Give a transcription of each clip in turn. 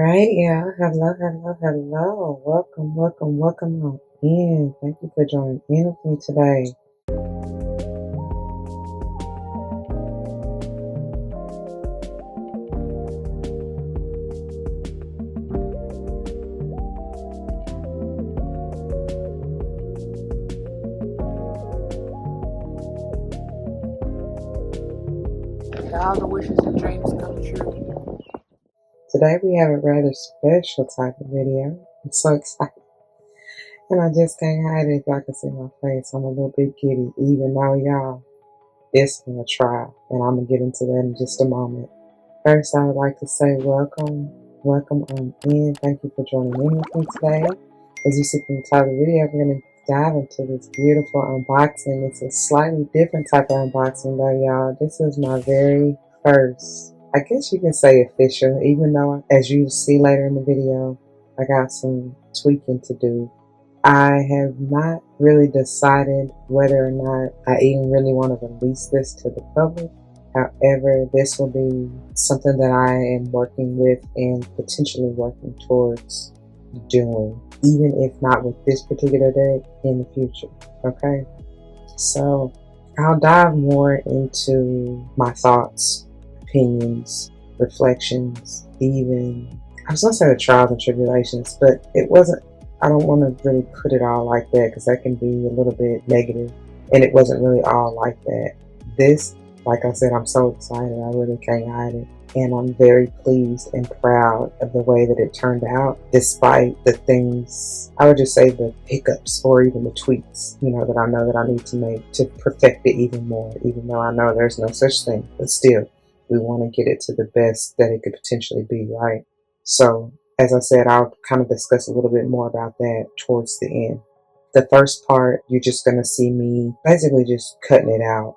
right, yeah. Hello. Welcome on in. Thank you for joining in with me today. All the wishes and dreams come true. Today we have a rather special type of video. I'm so excited. And I just can't hide it. If y'all can see my face, I'm a little bit giddy, even though y'all, it's been a trial. And I'm going to get into that in just a moment. First, I would like to say welcome on in. Thank you for joining in with me today. As you see from the title of the video, we're going to dive into this beautiful unboxing. It's a slightly different type of unboxing though, y'all. This is my very first, I guess you can say official, even though as you see later in the video, I got some tweaking to do. I have not really decided whether or not I even really want to release this to the public. However, this will be something that I am working with and potentially working towards doing, even if not with this particular deck, in the future. Okay, so I'll dive more into my thoughts, opinions, reflections, even, I was gonna say the trials and tribulations, but it wasn't, I don't want to really put it all like that because that can be a little bit negative, and it wasn't really all like that. This, like I said, I'm so excited, I really can't hide it. And I'm very pleased and proud of the way that it turned out, despite the things, I would just say the hiccups or even the tweaks, that I know that I need to make to perfect it even more, even though I know there's no such thing. But still, we want to get it to the best that it could potentially be, right? So, as I said, I'll kind of discuss a little bit more about that towards the end. The first part, you're just going to see me basically just cutting it out.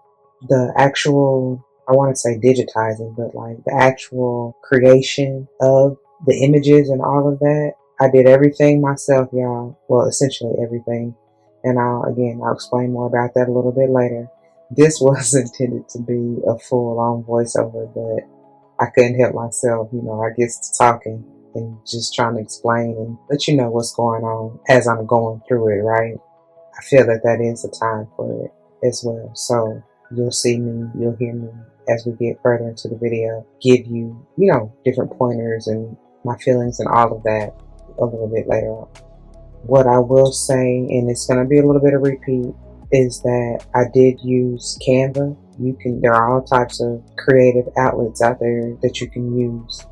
The actual, I want to say digitizing, but like the actual creation of the images and all of that, I did everything myself, y'all. Well, essentially everything. And I'll explain more about that a little bit later. This was intended to be a full-on voiceover, but I couldn't help myself, I guess, to talking and just trying to explain and let you know what's going on as I'm going through it, right? I feel that is the time for it as well. So you'll see me, you'll hear me as we get further into the video, give you, different pointers and my feelings and all of that a little bit later on. What I will say, and it's going to be a little bit of repeat, is that I did use Canva. There are all types of creative outlets out there that you can use.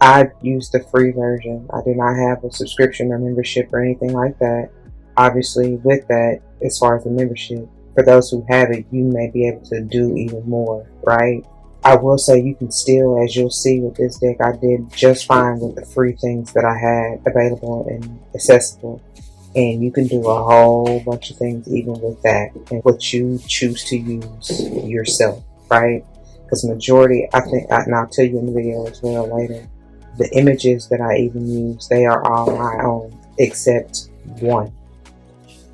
I used the free version. I do not have a subscription or membership or anything like that. Obviously, with that, as far as the membership, for those who have it, you may be able to do even more, right? I will say you can still, as you'll see with this deck, I did just fine with the free things that I had available and accessible. And you can do a whole bunch of things even with that and what you choose to use yourself, right? Because majority, and I'll tell you in the video as well later, the images that I even use, they are all my own, except one.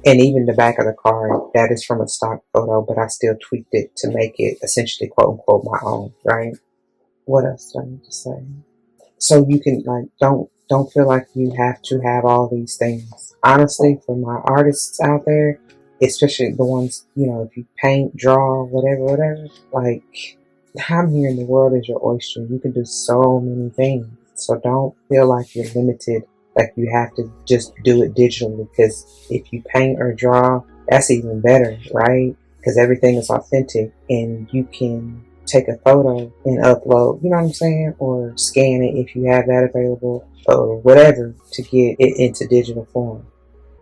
And even the back of the card, that is from a stock photo, but I still tweaked it to make it essentially quote unquote my own, right? What else do I need to say? So you can don't feel like you have to have all these things. Honestly, for my artists out there, especially the ones, if you paint, draw, whatever, like, how here in the world is your oyster? You can do so many things. So don't feel like you're limited, like you have to just do it digitally, because if you paint or draw, that's even better, right? Because everything is authentic and you can take a photo and upload, you know what I'm saying? Or scan it if you have that available or whatever to get it into digital form,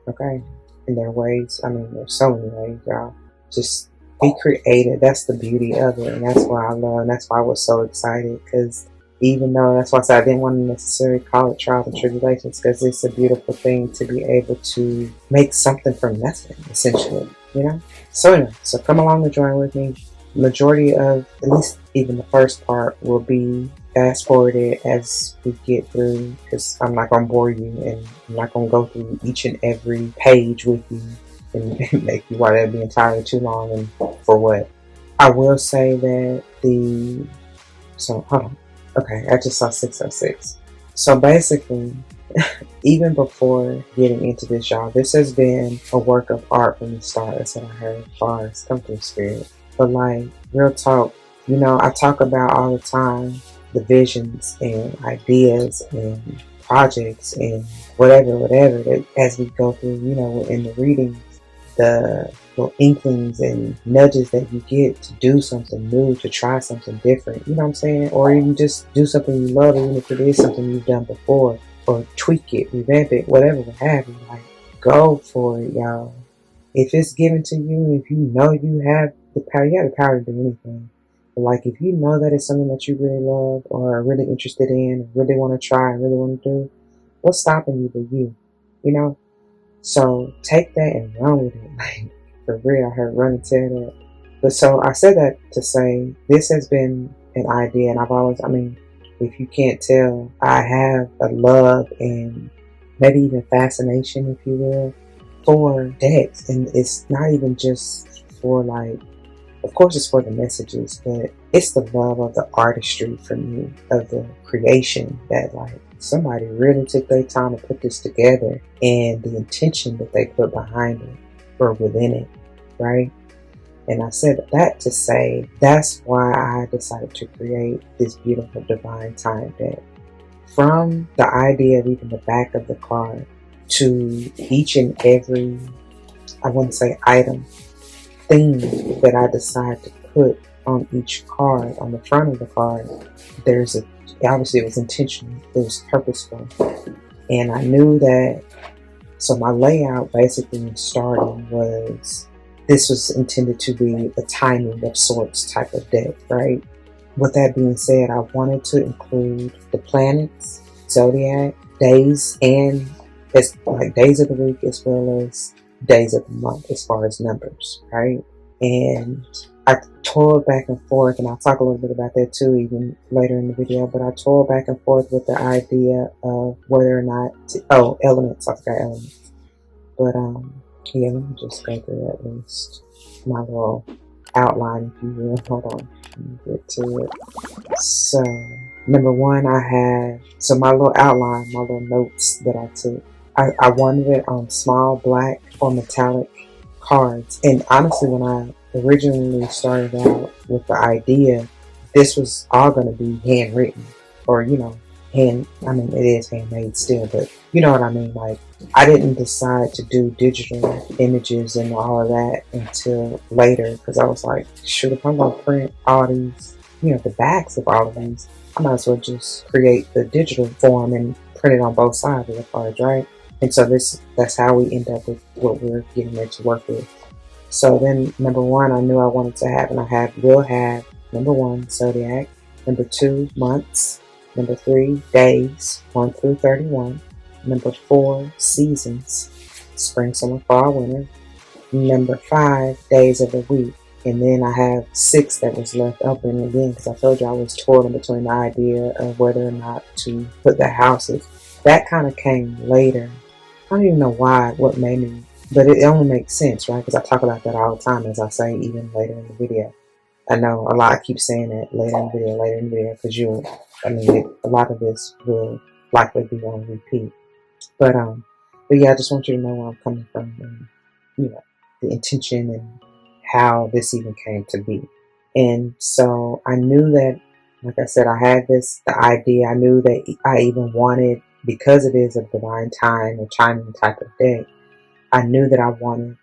okay? And there are ways, there's so many ways, y'all. Just be creative. That's the beauty of it, and that's why I love, and that's why I was so excited, because even though, that's why I said I didn't want to necessarily call it trials and tribulations, because it's a beautiful thing to be able to make something from nothing, essentially, So anyway, so come along and join with me. Majority of, at least even the first part, will be fast forwarded as we get through, because I'm not going to bore you and I'm not going to go through each and every page with you and make you, why that'd be entirely too long and for what. I will say that hold on. Okay, I just saw 606. So basically, even before getting into this, y'all, this has been a work of art from the start. That's what I heard as far as come through spirit. But like, real talk, you know, I talk about all the time the visions and ideas and projects and whatever that as we go through, you know, in the readings, the little inklings and nudges that you get to do something new, to try something different, you know what I'm saying? Or even just do something you love, even if it is something you've done before, or tweak it, revamp it, whatever would have you. Like, go for it, y'all. If it's given to you, if you know you have you have the power to do anything. But like, if you know that it's something that you really love or are really interested in, or really want to try, and really want to do, what's stopping you but you? You know? So take that and run with it. Like, for real, I heard run and tell that. But so I said that to say this has been an idea, and I've always, I mean, if you can't tell, I have a love and maybe even fascination, if you will, for decks. And it's not even just for like, of course it's for the messages, but it's the love of the artistry for me, of the creation, that like somebody really took their time to put this together, and the intention that they put behind it or within it, right? And I said that to say that's why I decided to create this beautiful divine time deck. From the idea of even the back of the card to each and every, I wouldn't say item, thing that I decide to put on each card, on the front of the card, there's a, obviously it was intentional, it was purposeful. And I knew that, so my layout basically in starting was, this was intended to be a timing of sorts type of deck, right? With that being said, I wanted to include the planets, zodiac, days, and it's like days of the week as well as days of the month as far as numbers, right? And I toiled back and forth, and I'll talk a little bit about that too even later in the video, but I toiled back and forth with the idea of whether or not elements, I forgot elements. But yeah, let me just go through that list. My little outline, if you will. Hold on, let me get to it. So, number one, I had, so my little outline, my little notes that I took. I wanted it on small black or metallic cards. And honestly, when I originally started out with the idea, this was all going to be handwritten, or, you know, I mean, it is handmade still, but you know what I mean? Like, I didn't decide to do digital images and all of that until later, because I was like, shoot, if I'm going to print all these, you know, the backs of all of these, I might as well just create the digital form and print it on both sides of the cards, right? And so that's how we end up with what we're getting ready to work with. So then, number one, I knew I wanted to have, and will have, number one, zodiac, number two, months, number three, days, 1 through 31, number four, seasons, spring, summer, fall, winter, number five, days of the week. And then I have 6 that was left open again, because I told you I was toiling between the idea of whether or not to put the houses. That kind of came later. I don't even know why, what made me, but it only makes sense, right? Because I talk about that all the time, as I say, even later in the video. I know a lot, I keep saying that later in the video, because a lot of this will likely be on repeat. But yeah, I just want you to know where I'm coming from, and, you know, the intention and how this even came to be. And so I knew that, like I said, I had the idea. I knew that I even wanted, because it is a divine time or timing type of deck, I knew that I wanted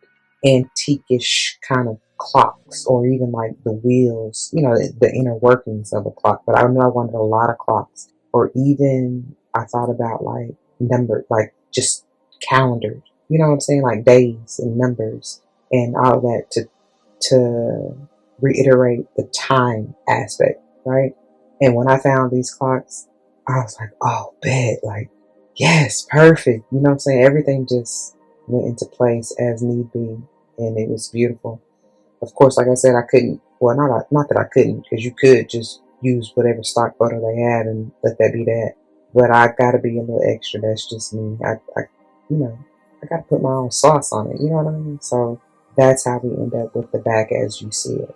antique-ish kind of clocks, or even like the wheels, you know, the inner workings of a clock. But I knew I wanted a lot of clocks, or even I thought about like numbered, like just calendars, you know what I'm saying, like days and numbers and all that to reiterate the time aspect, right? And when I found these clocks, I was like, oh, bet, like, yes, perfect. You know what I'm saying? Everything just went into place as need be, and it was beautiful. Of course, like I said, I couldn't, well, not that I couldn't, because you could just use whatever stock photo they had and let that be that. But I gotta be a little extra. That's just me. You know, I gotta put my own sauce on it. You know what I mean? So that's how we end up with the back as you see it.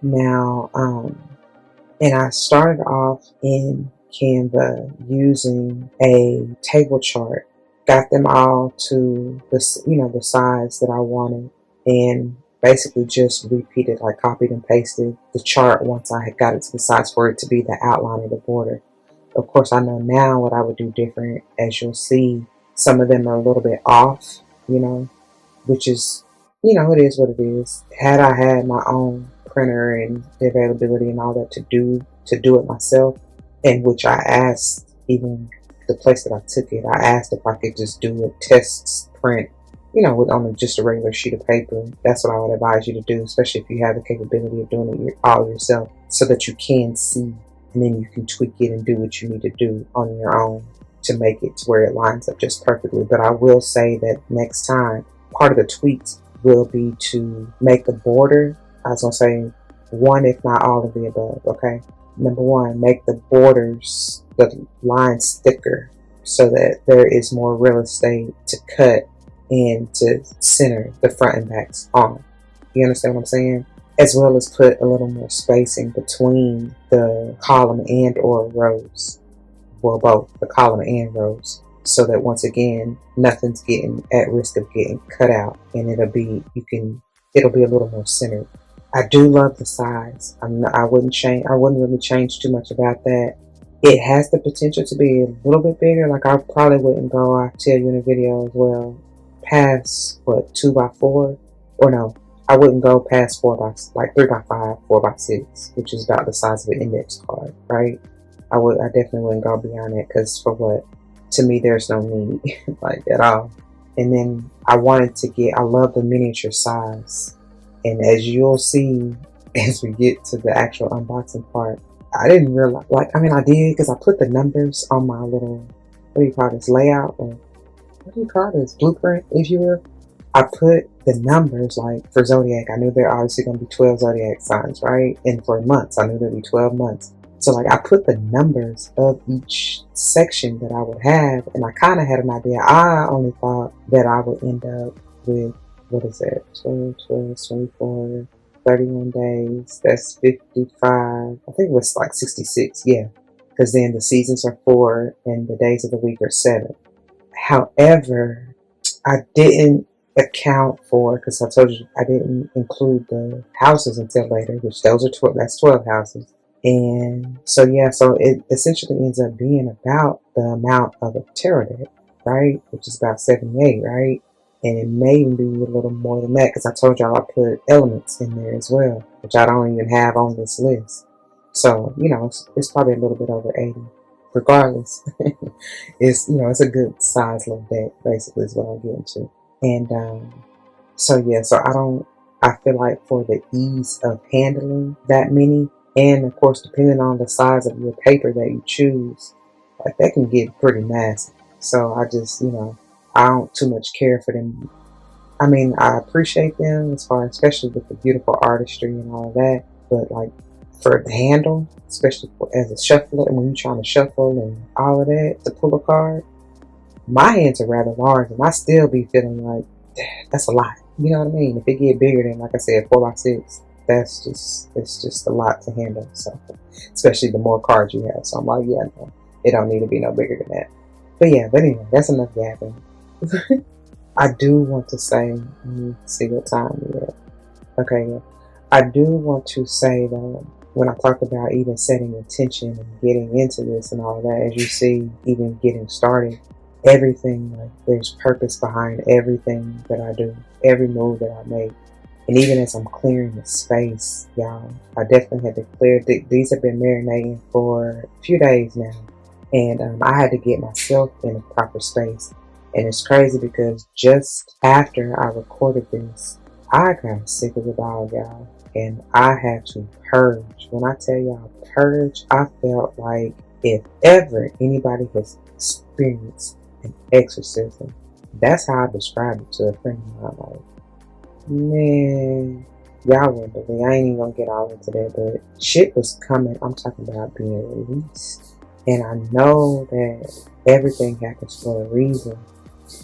Now, and I started off in Canva using a table chart. Got them all to the, the size that I wanted, and basically just repeated, like copied and pasted the chart once I had got it to the size for it to be the outline of the border. Of course, I know now what I would do different. As you'll see, some of them are a little bit off, which is, it is what it is. Had I had my own printer and the availability and all that to do it myself, and which I asked, even the place that I took it, I asked if I could just do a test print, with on just a regular sheet of paper. That's what I would advise you to do, especially if you have the capability of doing it all yourself, so that you can see, and then you can tweak it and do what you need to do on your own to make it to where it lines up just perfectly. But I will say that next time, part of the tweaks will be to make the border, I was going to say one, if not all of the above, okay? Number one, make the borders, the lines thicker, so that there is more real estate to cut and to center the front and backs on. You understand what I'm saying? As well as put a little more spacing between the column and or rows. Well, both the column and rows, so that once again, nothing's getting at risk of getting cut out, and it'll be a little more centered. I do love the size. I wouldn't really change too much about that. It has the potential to be a little bit bigger. Like, I probably wouldn't go, I'll tell you in the video as well, past 2x4, or no, I wouldn't go past 3x5, 4x6, which is about the size of an index card, right? I definitely wouldn't go beyond that, because for what? To me, there's no need, like, at all. And then I love the miniature size. And as you'll see, as we get to the actual unboxing part, I didn't realize, I did, because I put the numbers on my little, what do you call this, layout, or what do you call this, blueprint, if you will. I put the numbers, like for Zodiac, I knew there are obviously going to be 12 Zodiac signs, right? And for months, I knew there'd be 12 months. So I put the numbers of each section that I would have, and I kind of had an idea. I only thought that I would end up with, what is that, 12, 24, 31 days, that's 55, I think it was like 66, yeah. Because then the seasons are 4, and the days of the week are 7. However, I didn't account for, because I told you I didn't include the houses until later, which that's 12 houses. And so it essentially ends up being about the amount of a tarot deck, right? Which is about 78, right? And it may even be a little more than that, because I told y'all I put elements in there as well, which I don't even have on this list. So, it's probably a little bit over 80. Regardless, it's a good size little deck, basically, is what I'm getting to. And so I feel like for the ease of handling that many, and of course, depending on the size of your paper that you choose, like, that can get pretty massive. So I just, I don't too much care for them. I mean, I appreciate them especially with the beautiful artistry and all that. But like, for the handle, especially as a shuffler, and when you're trying to shuffle and all of that to pull a card, my hands are rather large, and I still be feeling like, that's a lot. You know what I mean? If it get bigger than, like I said, 4x6, it's just a lot to handle. So, especially the more cards you have. So I'm like, yeah, no, it don't need to be no bigger than that. But anyway, that's enough yapping. I do want to say, let me see what time we are. Okay, yeah. I do want to say that when I talk about even setting intention and getting into this and all that, as you see, even getting started, everything, like, there's purpose behind everything that I do, every move that I make. And even as I'm clearing the space, y'all, I definitely had to clear. These have been marinating for a few days now. And I had to get myself in a proper space. And it's crazy because just after I recorded this, I got sick of it all, y'all. And I had to purge. When I tell y'all purge, I felt like if ever anybody has experienced an exorcism, that's how I described it to a friend of mine. Like, man, y'all wouldn't believe. I ain't even gonna get all into that, but shit was coming. I'm talking about being released. And I know that everything happens for a reason.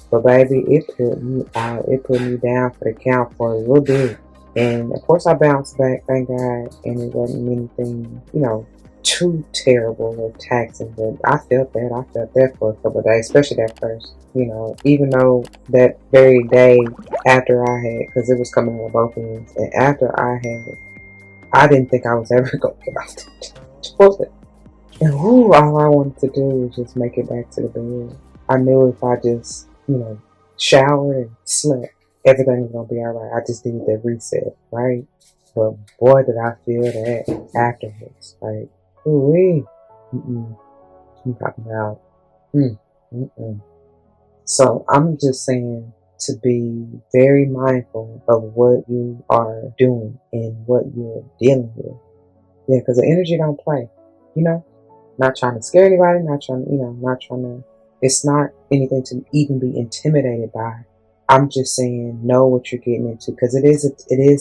But baby, it put me out. It put me down for the count for a little bit. And of course I bounced back, thank God. And it wasn't anything, too terrible or taxing, but I felt that. I felt that for a couple of days, especially that first. You know, even though that very day after I had, because it was coming on both ends, and after I had, I didn't think I was ever going to get off the toilet. And all I wanted to do was just make it back to the bed. I knew if I just, showered and slept, everything was going to be all right. I just needed that reset, right? But boy, did I feel that afterwards. Like, ooh-wee. I'm talking about, So I'm just saying to be very mindful of what you are doing and what you're dealing with. Yeah, because the energy don't play, Not trying to scare anybody, not trying to, it's not anything to even be intimidated by. I'm just saying, know what you're getting into, because it is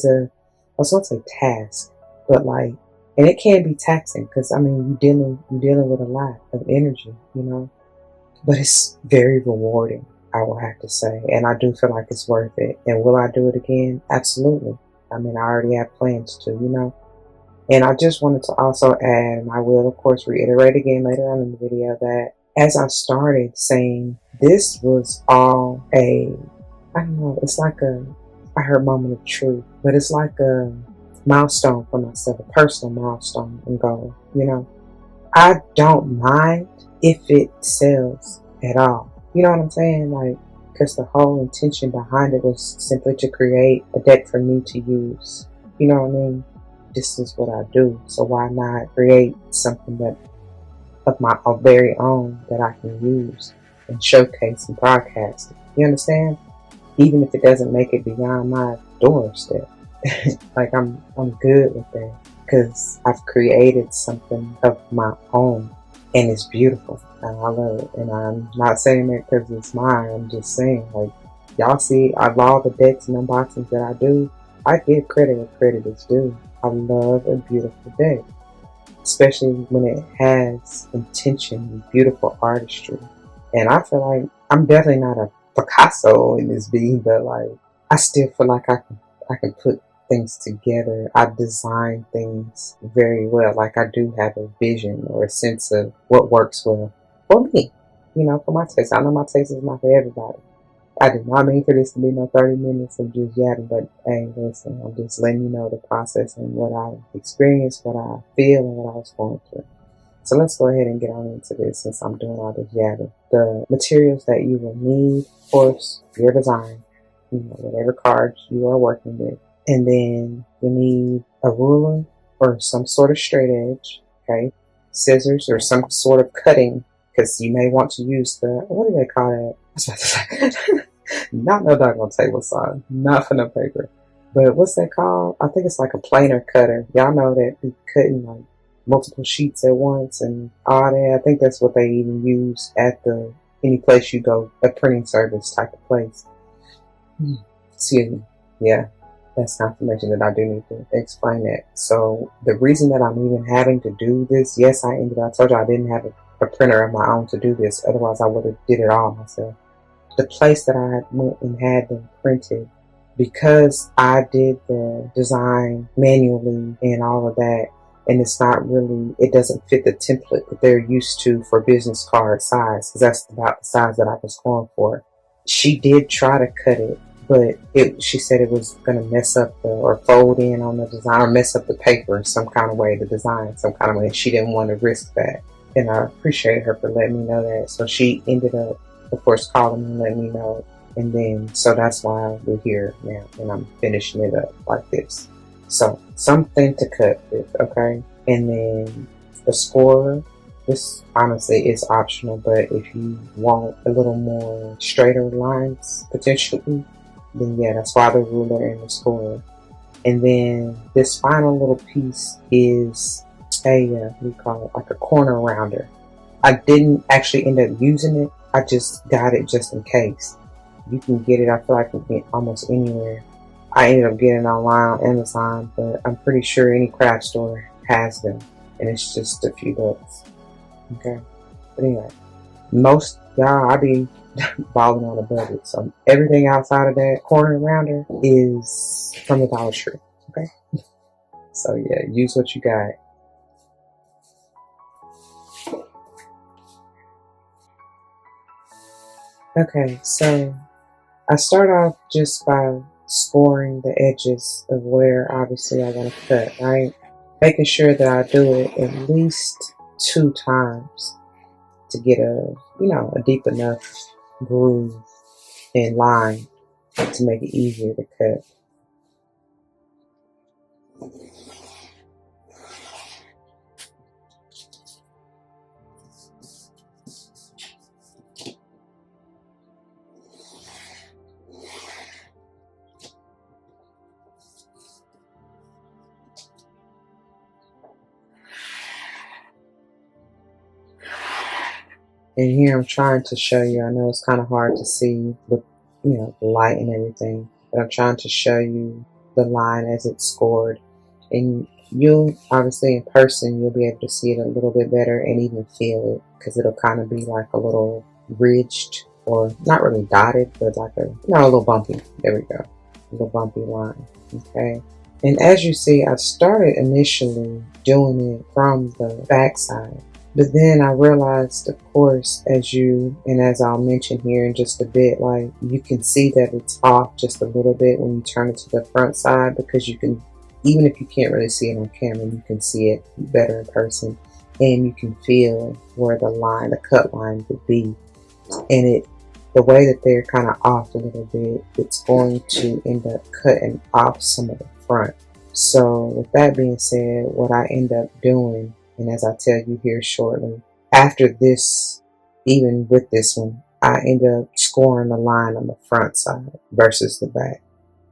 a, I was going to say task, but and it can be taxing, because you're dealing with a lot of energy, but it's very rewarding, I will have to say, and I do feel like it's worth it. And will I do it again? Absolutely. I already have plans to, And I just wanted to also add, and I will of course reiterate again later on in the video, that as I started saying, this was all I don't know, it's like I heard moment of truth, but it's like a milestone for myself, a personal milestone and goal, I don't mind if it sells at all. You know what I'm saying? Because the whole intention behind it was simply to create a deck for me to use. You know what I mean? This is what I do, so why not create something that of my very own that I can use and showcase and broadcast it. You understand? Even if it doesn't make it beyond my doorstep, I'm good with that, because I've created something of my own, and it's beautiful, and I love it. And I'm not saying that because it's mine. I'm just saying, y'all see, of all the decks and unboxings that I do, I give credit where credit is due. I love a beautiful deck, especially when it has intention and beautiful artistry. And I feel like I'm definitely not a Picasso in this being, but I still feel like I can put things together. I design things very well. I do have a vision or a sense of what works well for me, for my taste. I know my taste is not for everybody. I did not mean for this to be no 30 minutes of just yapping, but hey, listen, I'm just letting you know the process and what I experienced, what I feel, and what I was going through. So let's go ahead and get on into this, since I'm doing all this yapping. The materials that you will need, of course, your design, whatever cards you are working with. And then you need a ruler or some sort of straight edge, okay? Scissors or some sort of cutting, because you may want to use what do they call that? I was about to say, not no doggone table saw, not for no paper. But what's that called? I think it's like a planer cutter. Y'all know that be cutting multiple sheets at once and all that. I think that's what they even use at any place you go, a printing service type of place. Excuse me. Yeah, that's confirmation that I do need to explain that. So the reason that I'm even having to do this, yes, I told you I didn't have a printer of my own to do this. Otherwise, I would have did it all myself. The place that I went and had them printed, because I did the design manually and all of that, and it's not really, it doesn't fit the template that they're used to for business card size, because that's about the size that I was going for. She did try to cut it, but she said it was going to mess up or fold in on the design, or mess up the paper some kind of way, the design some kind of way. She didn't want to risk that, and I appreciate her for letting me know that. So she ended up, of course, calling me and letting me know. And then, so that's why we're here now, and I'm finishing it up like this. So, something to cut with, okay? And then the scorer, this honestly is optional, but if you want a little more straighter lines, potentially, then yeah, that's why the ruler and the scorer. And then this final little piece is we call it a corner rounder. I didn't actually end up using it. I just got it just in case. You can get it, I feel like you can get almost anywhere. I ended up getting it online on Amazon, but I'm pretty sure any craft store has them, and it's just a few bucks. Okay, but anyway, most y'all, I be balling on a budget, so everything outside of that corner rounder is from the Dollar Tree. Okay, so yeah, use what you got. Okay, so I start off just by scoring the edges of where obviously I want to cut, right? Making sure that I do it at least 2 times to get a deep enough groove and line to make it easier to cut. And here I'm trying to show you, I know it's kind of hard to see with, the light and everything, but I'm trying to show you the line as it's scored. And you'll, obviously in person, you'll be able to see it a little bit better and even feel it, because it'll kind of be like a little ridged, or not really dotted, but like a little bumpy. There we go. A little bumpy line, okay? And as you see, I started initially doing it from the back side. But then I realized, of course, as I'll mention here in just a bit, like you can see that it's off just a little bit when you turn it to the front side, because you can, even if you can't really see it on camera, you can see it better in person, and you can feel where the cut line would be. And the way that they're kind of off a little bit, it's going to end up cutting off some of the front. So with that being said, what I end up doing, and as I tell you here shortly, after this, even with this one, I end up scoring the line on the front side versus the back.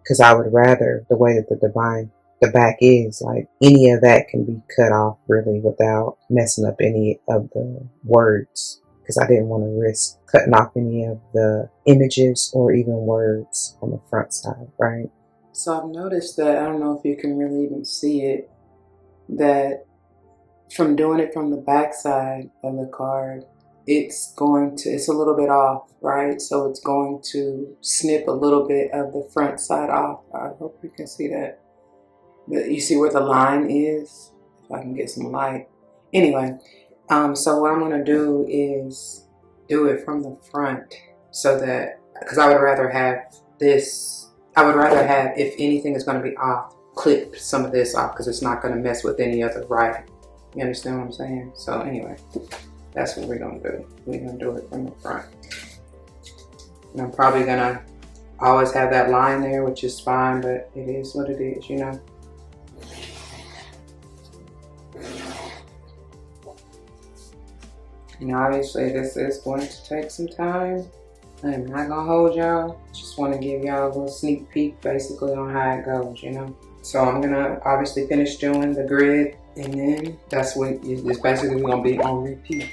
Because I would rather, the way that the back is, like any of that can be cut off really without messing up any of the words. Because I didn't want to risk cutting off any of the images or even words on the front side, right? So I've noticed that, I don't know if you can really even see it, that from doing it from the back side of the card, it's a little bit off, right? So it's going to snip a little bit of the front side off. I hope you can see that. But you see where the line is? If I can get some light. Anyway, so what I'm gonna do is do it from the front, so that, because I would rather have this, if anything is gonna be off, clip some of this off, because it's not gonna mess with any other writing. You understand what I'm saying? So anyway, that's what we're gonna do. We're gonna do it from the front. And I'm probably gonna always have that line there, which is fine, but it is what it is, you know? And obviously this is going to take some time. I'm not gonna hold y'all. Just wanna give y'all a little sneak peek basically on how it goes, you know? So I'm gonna obviously finish doing the grid, and then that's what it's basically gonna be on repeat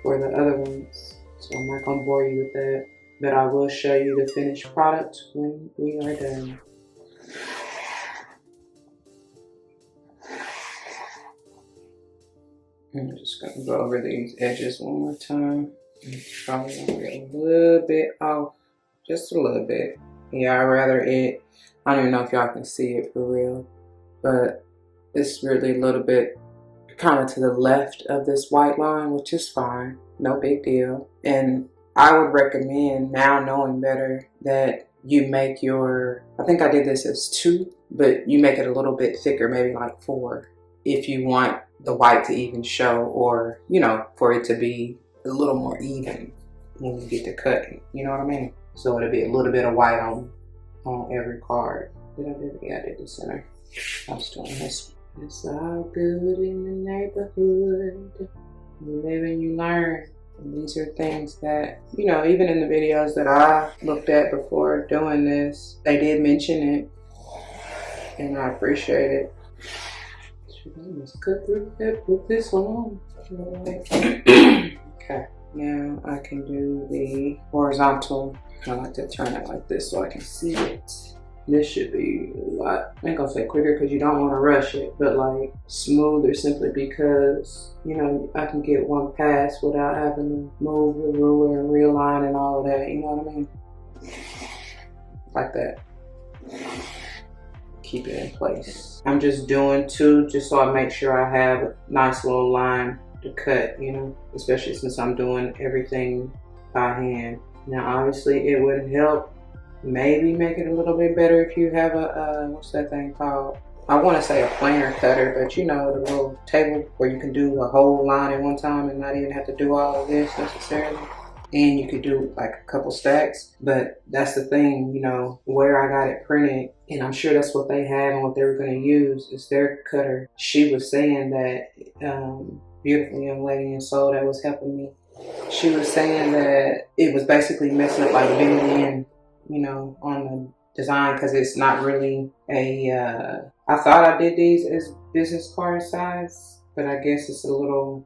for the other ones. So I'm not gonna bore you with that, but I will show you the finished product when we are done. I'm just gonna go over these edges one more time. It's probably gonna get a little bit off, just a little bit. Yeah, I'd rather it, I don't even know if y'all can see it for real, but it's really a little bit kind of to the left of this white line, which is fine, no big deal. And I would recommend, now knowing better, that you make your, I think I did this as 2, but you make it a little bit thicker, maybe like 4, if you want the white to even show, or, you know, for it to be a little more even when you get to cutting, you know what I mean? So it'll be a little bit of white on every card. Did I do it? Yeah, I did the center. I was doing this. It's all good in the neighborhood. You live and you learn. And these are things that, you know, even in the videos that I looked at before doing this, they did mention it, and I appreciate it. Let's cut through that with this one on. Okay, now I can do the horizontal. I like to turn it like this so I can see it. This should be a lot, I ain't gonna say quicker because you don't want to rush it, but like smoother, simply because, you know, I can get one pass without having to move the ruler and realign and all of that, you know what I mean? Like that. Keep it in place. I'm just doing 2 just so I make sure I have a nice little line to cut, you know, especially since I'm doing everything by hand. Now, obviously, it would help maybe make it a little bit better if you have a, what's that thing called? I want to say a planer cutter, but you know, the little table where you can do a whole line at one time and not even have to do all of this necessarily. And you could do like a couple stacks, but that's the thing, you know, where I got it printed, and I'm sure that's what they have and what they were going to use is their cutter. She was saying that, beautiful young lady in Seoul that was helping me, she was saying that it was basically messing up like bending in, you know, on the design, because it's not really a, I thought I did these as business card size, but I guess it's a little,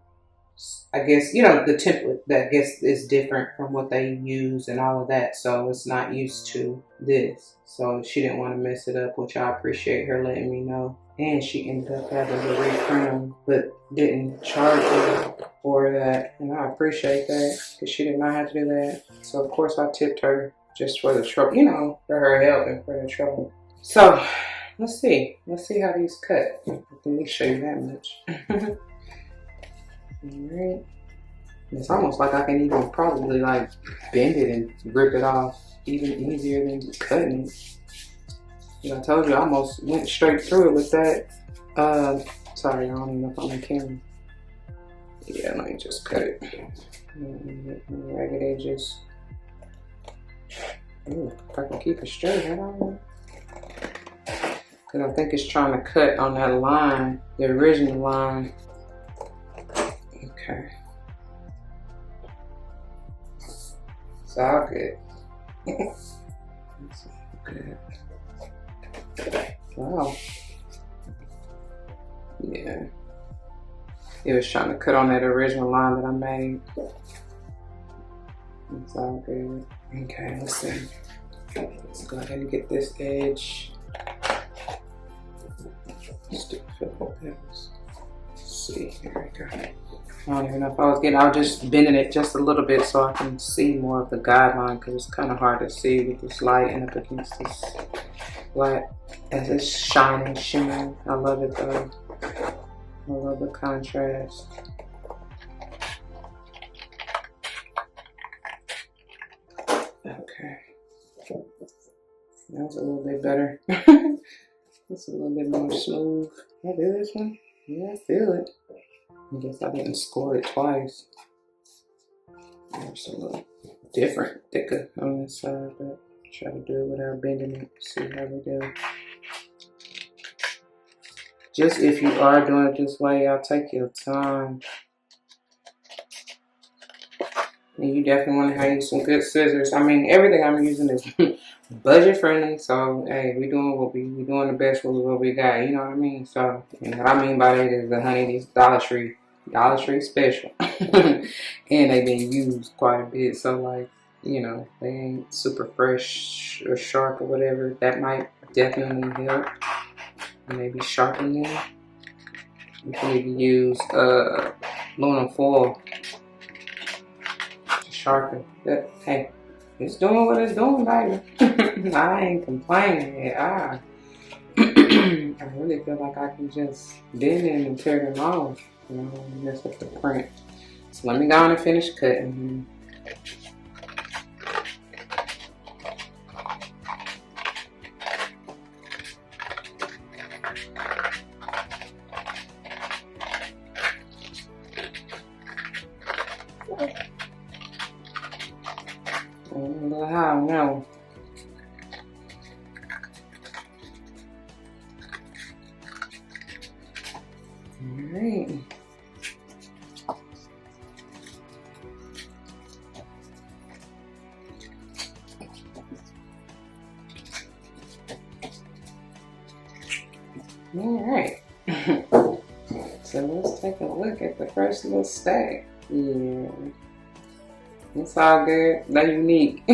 I guess, you know, the template that I guess is different from what they use and all of that. So it's not used to this. So she didn't want to mess it up, which I appreciate her letting me know. And she ended up having to reprint them, but didn't charge me for that. And I appreciate that because she did not have to do that. So of course I tipped her just for the trouble, you know, for her help and for the trouble. So let's see how these cut. Let me show you that much. Alright. It's almost like I can even probably like bend it and rip it off even easier than cutting it. And I told you I almost went straight through it with that. Sorry, I don't even know if I'm on camera. Yeah, let me just cut it. Ragged edges. Ooh, if I can keep it straight, I don't know. Because I think it's trying to cut on that line, the original line. Okay. It's all good. It's all good. Wow. Yeah. It was trying to cut on that original line that I made. It's all good. Okay, let's see. Let's go ahead and get this edge. Stick fill this. Let's see, here we go. I don't even know if I was just bending it just a little bit so I can see more of the guideline, because it's kind of hard to see with this light and up against this light as it's shining, shimmering. I love it though. I love the contrast. Okay. That was a little bit better. It's a little bit more smooth. Can I do this one? Yeah, I feel it. I guess I didn't score it twice. It's a little different, thicker on this side, but try to do it without bending it. See how we do. Just if you are doing it this way, y'all take your time. And you definitely want to use some good scissors. I mean, everything I'm using is budget friendly, so hey, we doing the best with what we got. You know what I mean? So, and what I mean by that is the honey, these Dollar Tree special, and they've been used quite a bit. So like, you know, they ain't super fresh or sharp or whatever. That might definitely help. Maybe sharpen them. You can even use aluminum foil to sharpen. But hey, it's doing what it's doing, baby. I ain't complaining at all. I really feel like I can just bend it and tear them off. You know, mess up the print. So let me go on and finish cutting. I don't know. Alright. Alright. So let's take a look at the first little stack. Yeah. It's all good. They're unique.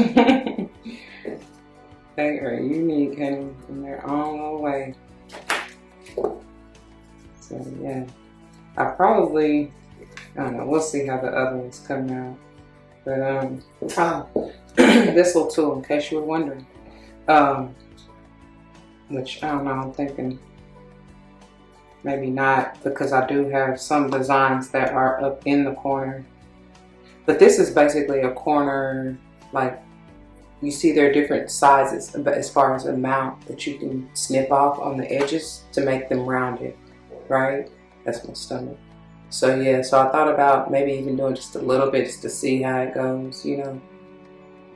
They are unique, honey, in their own little way. So yeah, I don't know. We'll see how the other ones come out. But this little tool, in case you were wondering, which I don't know. I'm thinking maybe not, because I do have some designs that are up in the corner. But this is basically a corner like, you see there are different sizes, but as far as amount that you can snip off on the edges to make them rounded, right? That's my stomach. So yeah, so I thought about maybe even doing just a little bit just to see how it goes, you know?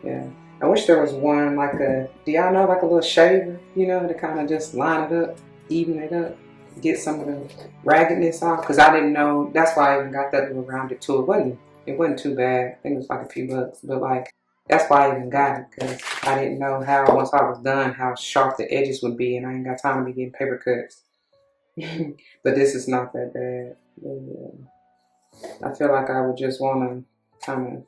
Yeah. I wish there was one like do y'all know like a little shaver, you know, to kind of just line it up, even it up, get some of the raggedness off. Because I didn't know, that's why I even got that little rounded tool. It wasn't too bad. I think it was like a few bucks, but like, that's why I even got it, because I didn't know how, once I was done, how sharp the edges would be, and I ain't got time to be getting paper cuts. But this is not that bad. But, yeah. I feel like I would just want to kind of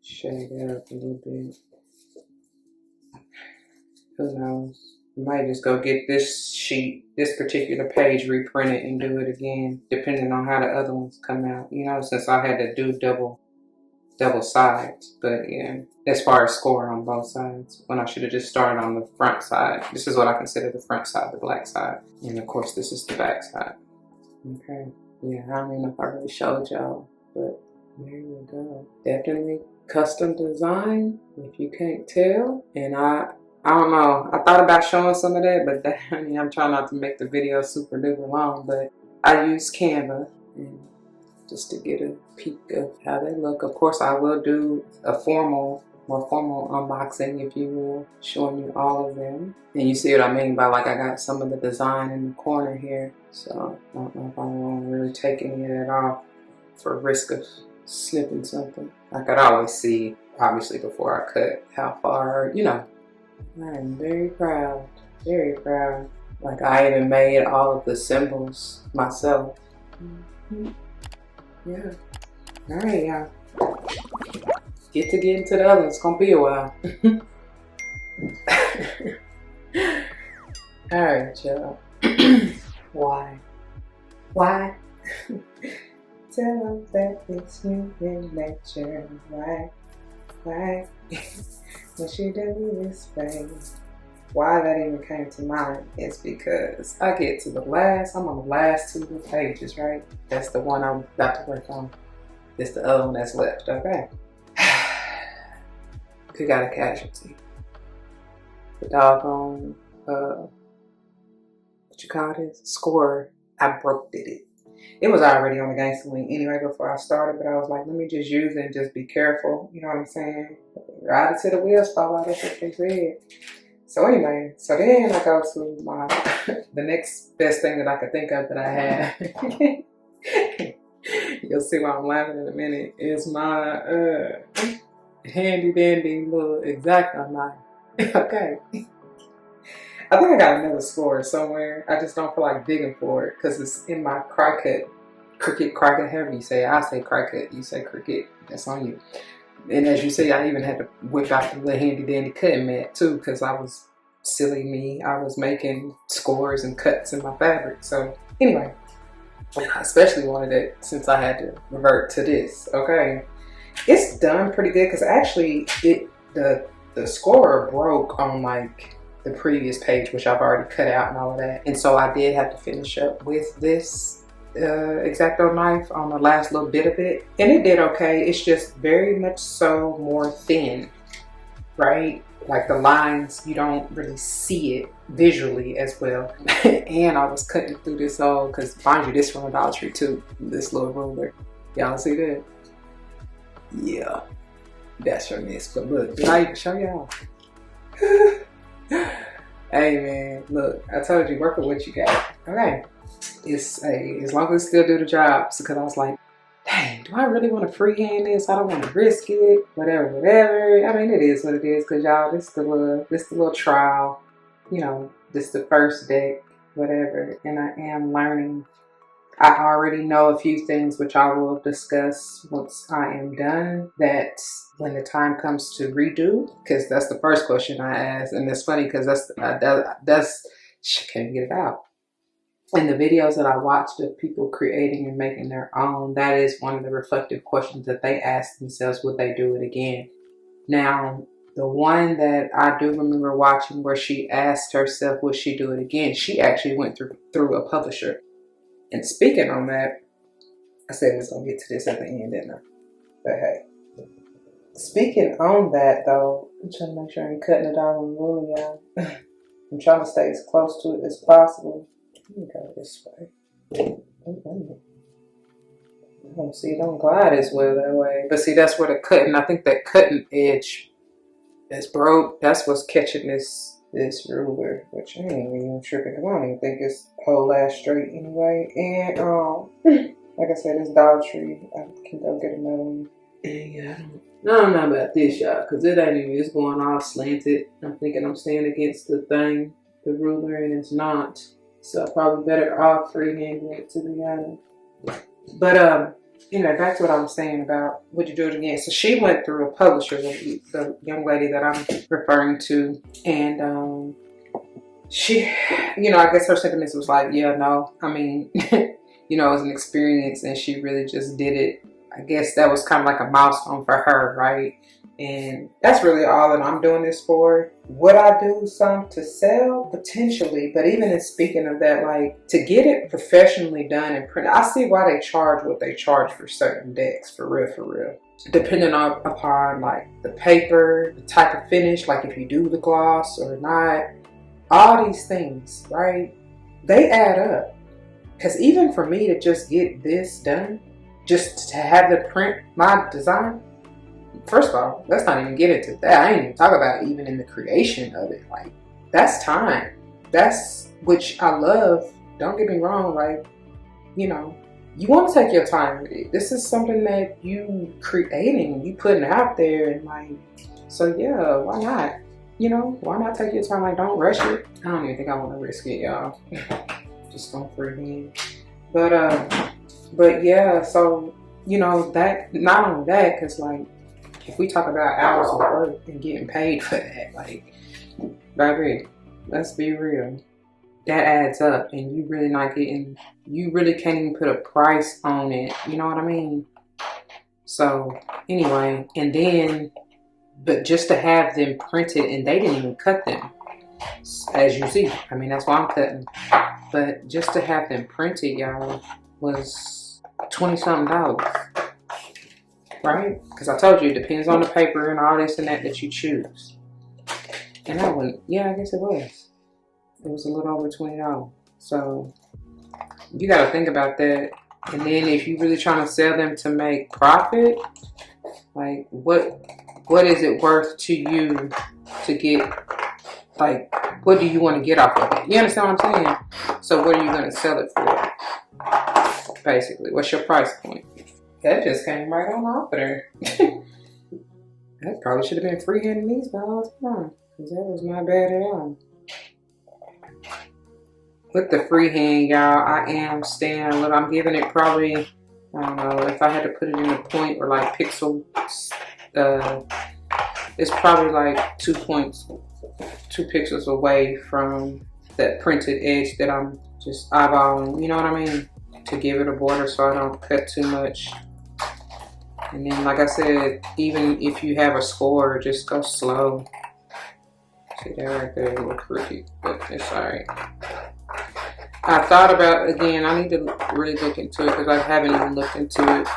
shade it up a little bit. Who knows? I might just go get this sheet, this particular page, reprint it and do it again, depending on how the other ones come out. You know, since I had to do double sides. But yeah, as far as score on both sides, when I should have just started on the front side. This is what I consider the front side, the black side. And of course, this is the back side. Okay. Yeah, I don't even know if I really showed y'all, but there you go. Definitely custom design, if you can't tell. And I don't know. I thought about showing some of that, but I mean, I'm trying not to make the video super duper long. But I use Canva and just to get a peek of how they look. Of course, I will do a more formal unboxing, if you will, showing you all of them. And you see what I mean by like I got some of the design in the corner here. So I don't know if I want to really take any of that off for risk of snipping something. I could always see, obviously, before I cut how far, you know. I am very proud, very proud. Like I even made all of the symbols myself. Yeah. All right, y'all. Get into the other. It's gonna be a while. All right, y'all. Why? Tell them that it's human nature. Why? When she did me this way. Why that even came to mind is because I get to I'm on the last 2 pages, right? That's the one I'm about to work on. This the other one that's left, okay? We got a casualty. The doggone, what you call this? Score, I did it. It was already on the gangster link anyway before I started, but I was like, let me just use it and just be careful. You know what I'm saying? Ride it till the wheels fall out, that's what they said. So anyway, so then I go to my, the next best thing that I could think of that I had, you'll see why I'm laughing in a minute, is my handy dandy little X-Acto knife. Okay. I think I got another score somewhere. I just don't feel like digging for it because it's in my cricket, however you say it. I say cricket, you say cricket, that's on you. And as you see, I even had to whip out the little handy dandy cutting mat too, because I was silly me. I was making scores and cuts in my fabric. So anyway, I especially wanted it since I had to revert to this. Okay, it's done pretty good because actually the score broke on like the previous page, which I've already cut out and all of that. And so I did have to finish up with this X-Acto knife on the last little bit of it, and it did okay. It's just very much so more thin, right? Like the lines, you don't really see it visually as well. And I was cutting through this all, because mind you, this from Dollar Tree too, this little ruler. Y'all see that? Yeah, that's from this. But look, did I even show y'all? Hey man, look, I told you, work with what you got. Okay. It's as long as it still do the job. Because I was like, dang, do I really want to freehand this? I don't want to risk it. Whatever. I mean, it is what it is. Because y'all, this the little trial. You know, this the first deck, whatever. And I am learning. I already know a few things which I will discuss once I am done. That when the time comes to redo, because that's the first question I asked. And it's funny because that's can't get it out. In the videos that I watched of people creating and making their own, that is one of the reflective questions that they ask themselves, would they do it again? Now, the one that I do remember watching where she asked herself, would she do it again? She actually went through a publisher. And speaking on that, I said we was gonna get to this at the end, didn't I? But hey. Speaking on that though, I'm trying to make sure I ain't cutting it off on ruler, y'all. I'm trying to stay as close to it as possible. Let me go this way. I don't see it don't glide as well that way. But see, that's where the cutting, I think that cutting edge is broke. That's what's catching this ruler, which I ain't even tripping. I don't even think it's whole ass straight anyway. And like I said, it's Dollar Tree. I can go get another one. And yeah, I don't know about this, y'all, because it ain't even, it's going all slanted. I'm thinking I'm staying against the thing, the ruler, and it's not. So probably better off freehanding it, to be honest. But anyway, back to what I was saying about would you do it again. So she went through a publisher, the young lady that I'm referring to, and she, you know, I guess her sentiments was like, yeah, no, I mean, you know, it was an experience, and she really just did it. I guess that was kind of like a milestone for her, right? And that's really all that I'm doing this for. Would I do some to sell? Potentially. But even in speaking of that, like, to get it professionally done and printed, I see why they charge what they charge for certain decks, for real. Depending upon, like, the paper, the type of finish, like if you do the gloss or not, all these things, right? They add up. Because even for me to just get this done, just to have the print my design, first of all, let's not even get into that. I ain't even talk about even in the creation of it. Like, that's time. That's, which I love. Don't get me wrong. Like, you know, you want to take your time with it. This is something that you creating, you putting out there, and like, so yeah, why not? You know, why not take your time? Like, don't rush it. I don't even think I want to risk it, y'all. Just don't freehand. But yeah, so, you know, that, not only that, because like, if we talk about hours of work and getting paid for that, like, baby, let's be real. That adds up, and you really not getting, you really can't even put a price on it. You know what I mean? So anyway, and then, but just to have them printed, and they didn't even cut them, as you see. I mean, that's why I'm cutting. But just to have them printed, y'all, was $20-something, right? Because I told you it depends on the paper and all this and that you choose. And I went, yeah, I guess it was. It was a little over $20. So you got to think about that. And then if you're really trying to sell them to make profit, like what is it worth to you to get, like, what do you want to get off of it? You understand what I'm saying? So what are you going to sell it for? Basically, what's your price point? That just came right on off of there. That probably should have been freehanding these by all the time, because that was not bad at all. With the freehand, y'all, I am staying a little, I'm giving it probably, I don't know, if I had to put it in a point or like pixel, it's probably like 2 pixels away from that printed edge that I'm just eyeballing, you know what I mean? To give it a border so I don't cut too much. And then, like I said, even if you have a score, just go slow. See that right there, a little crooked, but it's alright. I thought about, again, I need to really look into it, because I haven't even looked into it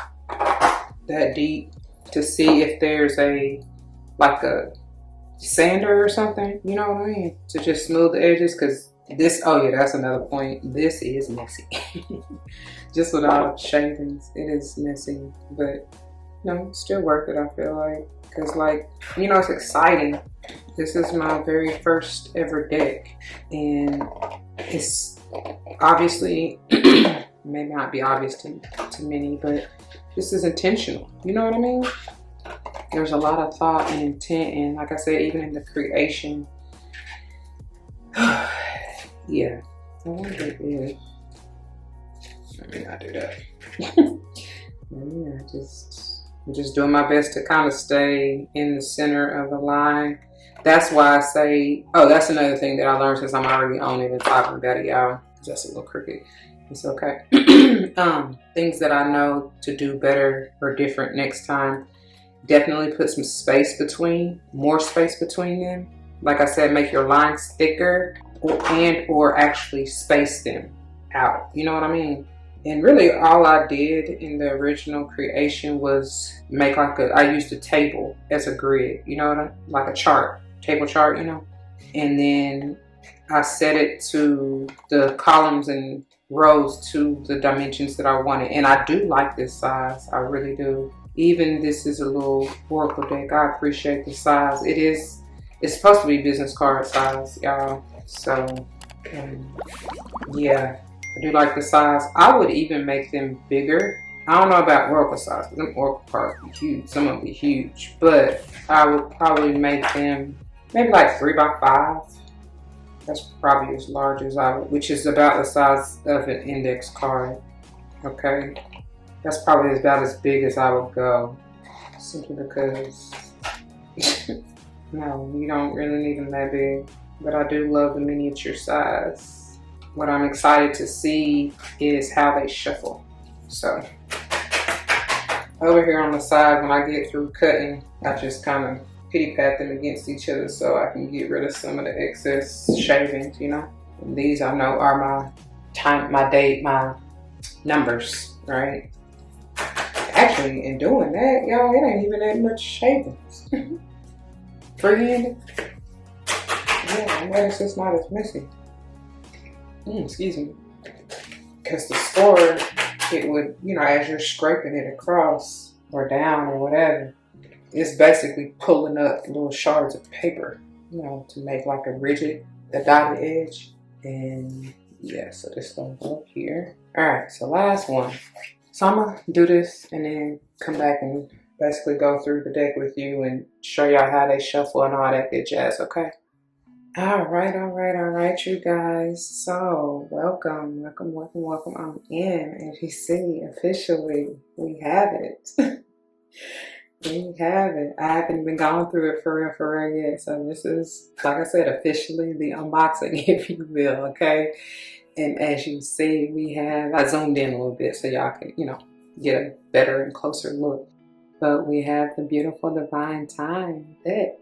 that deep to see if there's like a sander or something, you know what I mean? To just smooth the edges, because this, oh yeah, that's another point. This is messy. Just without shavings, it is messy, but no, still worth it, I feel like. Because, like, you know, it's exciting. This is my very first ever deck, and it's obviously, may not be obvious to many, but this is intentional. You know what I mean? There's a lot of thought and intent, and like I said, even in the creation. Yeah, I wonder if, let me not do that. Yeah, I'm just doing my best to kind of stay in the center of the line. That's why I say, oh, that's another thing that I learned since I'm already on it and talking about it, y'all. That's a little crooked. It's okay. Things that I know to do better or different next time. Definitely put some space between, more space between them. Like I said, make your lines thicker, or actually space them out. You know what I mean? And really all I did in the original creation was make like I used a table as a grid, you know, like a chart, table chart, you know. And then I set it to the columns and rows to the dimensions that I wanted. And I do like this size, I really do. Even this is a little Oracle deck, I appreciate the size. It's supposed to be business card size, y'all. So, yeah. I do like the size. I would even make them bigger. I don't know about Oracle size, because them Oracle cards be huge. Some of them be huge. But I would probably make them maybe like 3 by 5. That's probably as large as I would, which is about the size of an index card. Okay. That's probably about as big as I would go. Simply because, no, you don't really need them that big. But I do love the miniature size. What I'm excited to see is how they shuffle. So over here on the side, when I get through cutting, I just kind of pity pat them against each other so I can get rid of some of the excess shavings, you know. And these I know are my time, my date, my numbers, right? Actually, in doing that, y'all, it ain't even that much shavings. Freehanded. Yeah, I notice it's not as messy. Excuse me. Because the store, it would, you know, as you're scraping it across or down or whatever, it's basically pulling up little shards of paper, you know, to make like a rigid, the dotted edge. And yeah, so this gonna go up here. All right, so last one. So I'm gonna do this and then come back and basically go through the deck with you and show y'all how they shuffle and all that good jazz, okay? All right, you guys. So welcome. I'm in, as you see, officially, we have it. We have it. I haven't been going through it for real yet. So this is, like I said, officially the unboxing, if you will, okay? And as you see, I zoomed in a little bit so y'all can, you know, get a better and closer look. But we have the beautiful Divine Time deck,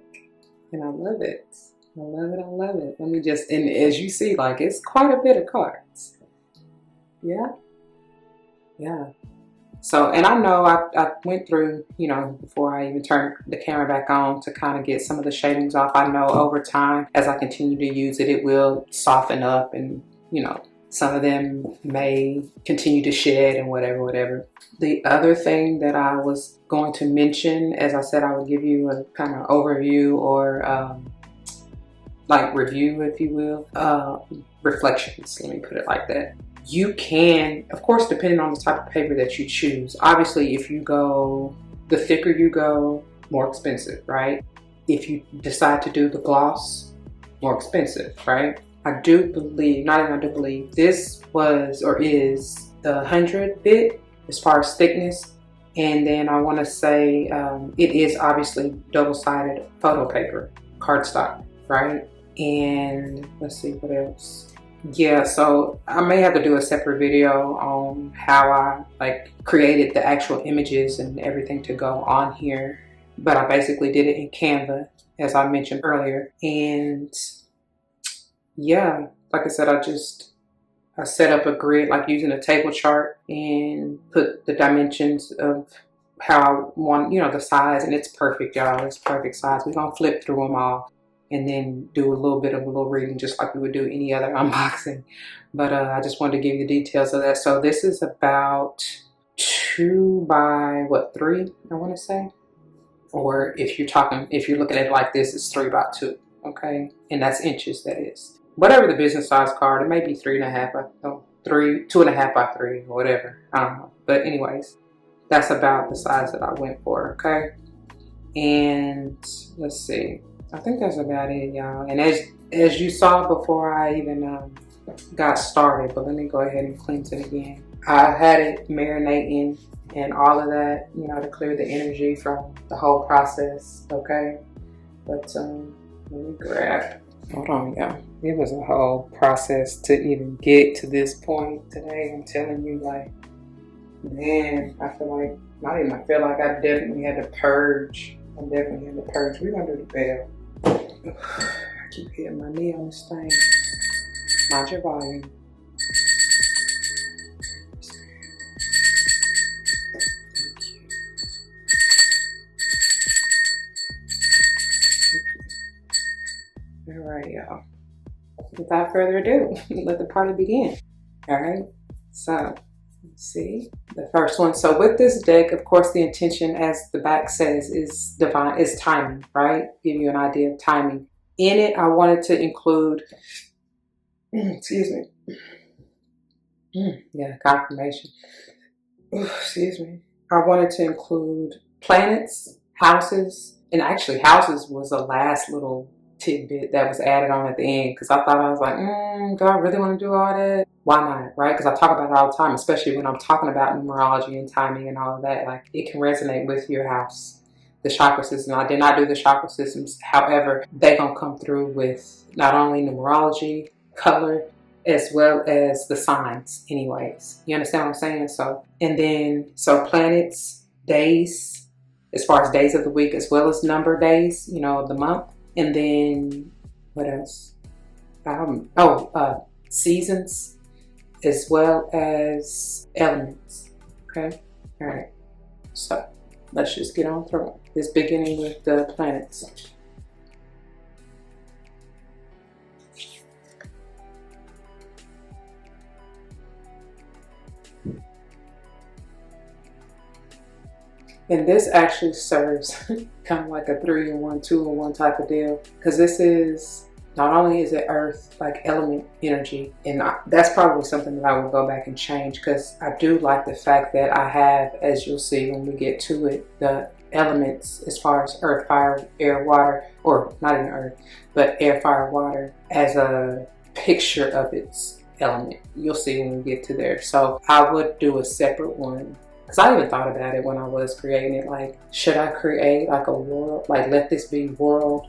and I love it. I love it. Let me just, and as you see, like, it's quite a bit of cards. Yeah. So, and I know I went through, you know, before I even turned the camera back on to kind of get some of the shavings off. I know over time, as I continue to use it, it will soften up and, you know, some of them may continue to shed and whatever. The other thing that I was going to mention, as I said, I would give you a kind of overview or, like review, if you will, reflections, let me put it like that. You can, of course, depending on the type of paper that you choose. Obviously, if you go, the thicker you go, more expensive, right? If you decide to do the gloss, more expensive, right? I do believe, not even I do believe, this was or is the 100 bit as far as thickness. And then I want to say it is obviously double-sided photo paper, cardstock, right? And let's see what else. Yeah, so I may have to do a separate video on how I like created the actual images and everything to go on here. But I basically did it in Canva, as I mentioned earlier. And yeah, like I said, I set up a grid, like using a table chart, and put the dimensions of how I want, you know, the size, and it's perfect, y'all. It's perfect size. We're gonna flip through them all and then do a little bit of a little reading, just like we would do any other unboxing. But I just wanted to give you the details of that. So this is about 2 by 3, I want to say. Or if you're looking at it like this, it's 3 by 2, okay? And that's inches, that is. Whatever the business size card, it may be 3.5 by 2.5 by 3, or whatever. I don't know. But anyways, that's about the size that I went for, okay? And let's see. I think that's about it, y'all. And as you saw before I even got started, but let me go ahead and cleanse it again. I had it marinating and all of that, you know, to clear the energy from the whole process, okay? But let me grab, hold on, y'all. It was a whole process to even get to this point today. I'm telling you, like, man, I definitely had to purge. We're gonna do the bell. I keep hitting my knee on this thing. Mind your volume. without further ado, let the party begin. All right, so let's see the first one. So with this deck, of course, the intention, as the back says, is timing, right? Give you an idea of timing. In it, I wanted to include, excuse me, yeah, confirmation. Excuse me. I wanted to include planets, houses, and actually houses was the last little tidbit that was added on at the end, because I thought, I was like, do I really want to do all that? Why not, right? Because I talk about it all the time, especially when I'm talking about numerology and timing and all of that. Like, it can resonate with your house. The chakra system, I did not do the chakra systems. However, they're going to come through with not only numerology, color, as well as the signs anyways. You understand what I'm saying? So, and then, so planets, days, as far as days of the week, as well as number days, you know, of the month. And then, what else? Seasons, as well as elements. Okay? All right. So, let's just get on through it. It's beginning with the planets. And this actually serves kind of like a 3-in-1, 2-in-1 type of deal. Because this is, not only is it earth, like element energy, and that's probably something that I will go back and change, because I do like the fact that I have, as you'll see when we get to it, the elements as far as earth, fire, air, water, or not even earth, but air, fire, water, as a picture of its element. You'll see when we get to there. So I would do a separate one. Because I even thought about it when I was creating it, like, should I create like a world, like let this be world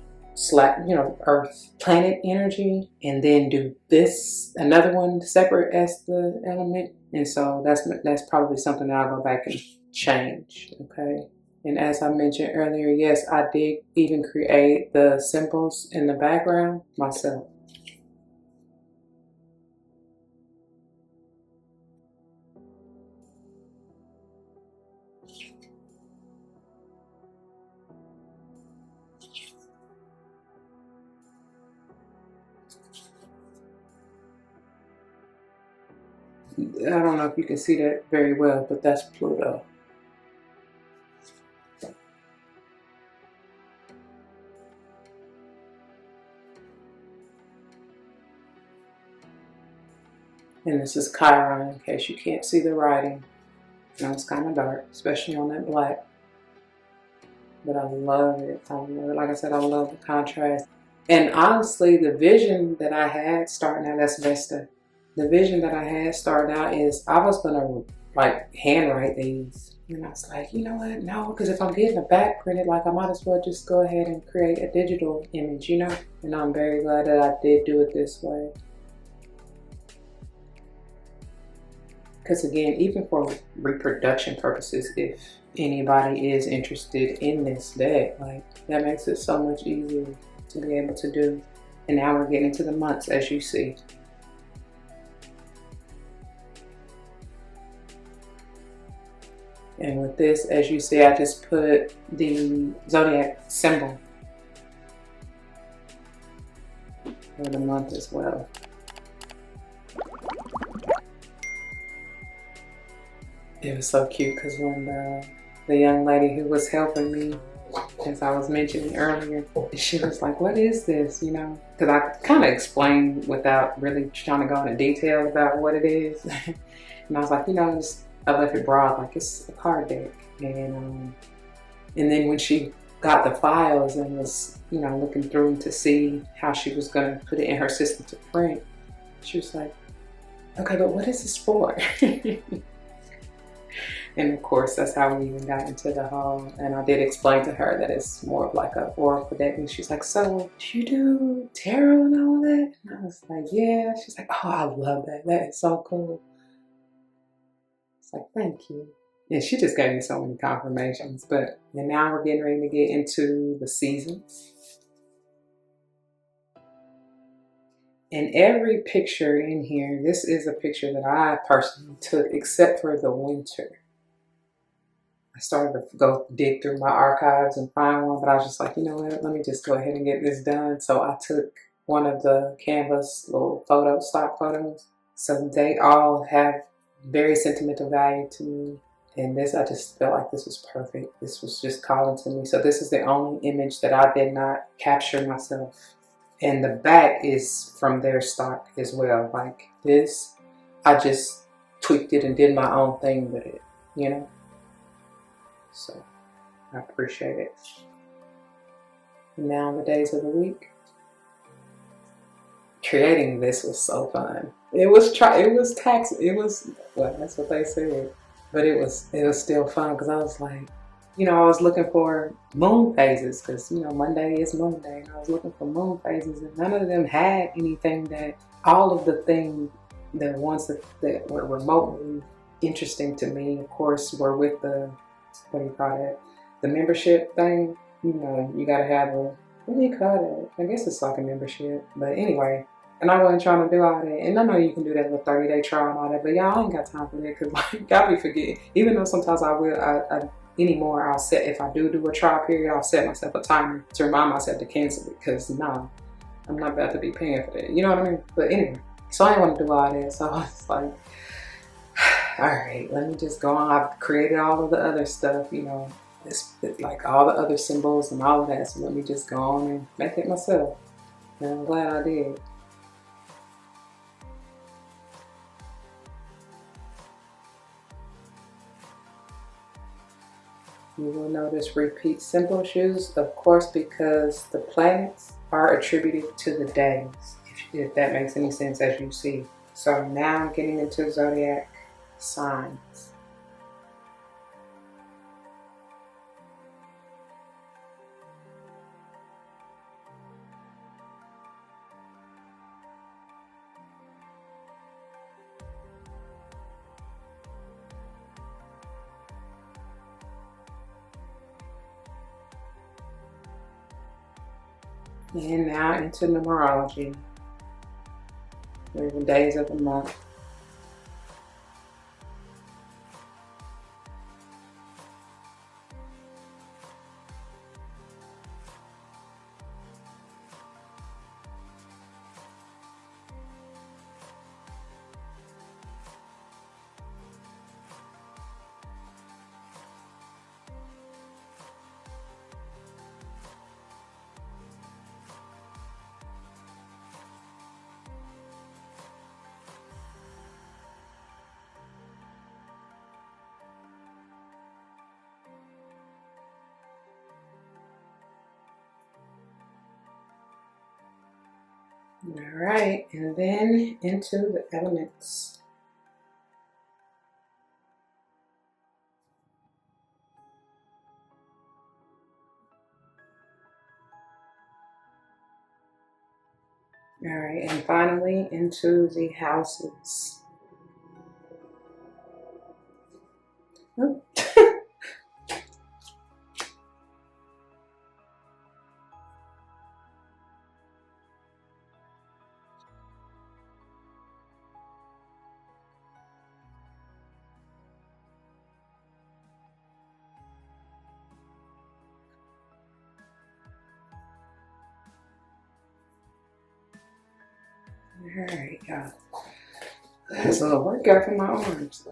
earth, planet energy, and then do this, another one separate as the element. And so that's probably something that I'll go back and change, okay? And as I mentioned earlier, yes, I did even create the symbols in the background myself. I don't know if you can see that very well, but that's Pluto. And this is Chiron, in case you can't see the writing. Now it's kind of dark, especially on that black. But I love it. I love it. Like I said, I love the contrast. And honestly, the vision that I had starting out, that's Vesta. The vision that I had starting out is I was going to like handwrite these. And I was like, you know what? No, because if I'm getting a back printed, like I might as well just go ahead and create a digital image, you know? And I'm very glad that I did do it this way. Because again, even for reproduction purposes, if anybody is interested in this deck, like, that makes it so much easier to be able to do. And now we're getting to the months, as you see. And with this, as you see, I just put the zodiac symbol for the month as well. It was so cute because when the young lady who was helping me, as I was mentioning earlier, she was like, what is this, you know? Because I kind of explained without really trying to go into detail about what it is. And I was like, you know, I left it broad, like it's a card deck. And then when she got the files and was, you know, looking through them to see how she was going to put it in her system to print, she was like, okay, but what is this for? And of course, that's how we even got into the haul. And I did explain to her that it's more of like an oracle deck. And she's like, so do you do tarot and all that? And I was like, yeah. She's like, oh, I love that. That is so cool. It's like, thank you. And she just gave me so many confirmations. And now we're getting ready to get into the seasons. And every picture in here, this is a picture that I personally took, except for the winter. I started to go dig through my archives and find one, but I was just like, you know what, let me just go ahead and get this done. So I took one of the Canvas little stock photos. So they all have very sentimental value to me. And this, I just felt like this was perfect. This was just calling to me. So this is the only image that I did not capture myself. And the back is from their stock as well. Like this, I just tweaked it and did my own thing with it, you know? So I appreciate it. Now the days of the week. Creating this was so fun. It was well, that's what they said. But it was still fun because I was like, you know, I was looking for moon phases because, you know, Monday is moon day. And I was looking for moon phases and none of them had anything that, all of the things, the ones that were remotely interesting to me, of course, were with the, what do you call that? The membership thing. You know, you got to have a, what do you call that? I guess it's like a membership. But anyway, and I wasn't trying to do all that. And I know you can do that with 30-day trial and all that, but y'all ain't got time for that because like, y'all be forgetting. Even though sometimes I anymore, I'll set, if I do a trial period, I'll set myself a timer to remind myself to cancel it because no, I'm not about to be paying for that. You know what I mean? But anyway, so I didn't want to do all that. So I was like, all right, let me just go on. I've created all of the other stuff, you know, it's like all the other symbols and all of that. So let me just go on and make it myself. And I'm glad I did. You will notice repeat symbol shoes, of course, because the planets are attributed to the days, if that makes any sense, as you see. So now I'm getting into zodiac signs. And now into numerology. The days of the month. All right, and then into the elements. All right, and finally into the houses. Oh. Alright, y'all. That's a little workout for my arms.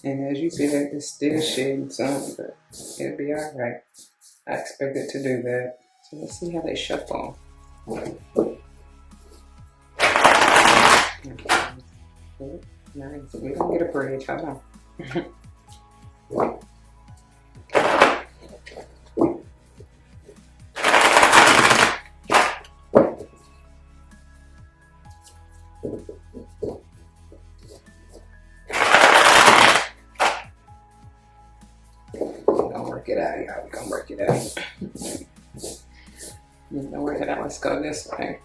And as you see, that it's still shedding some, but it'll be alright. I expect it to do that. So let's see how they shuffle. Nice. We don't get a bridge, hold on. Work it out, y'all. We're gonna work it out. Don't work it out. Let's go this way.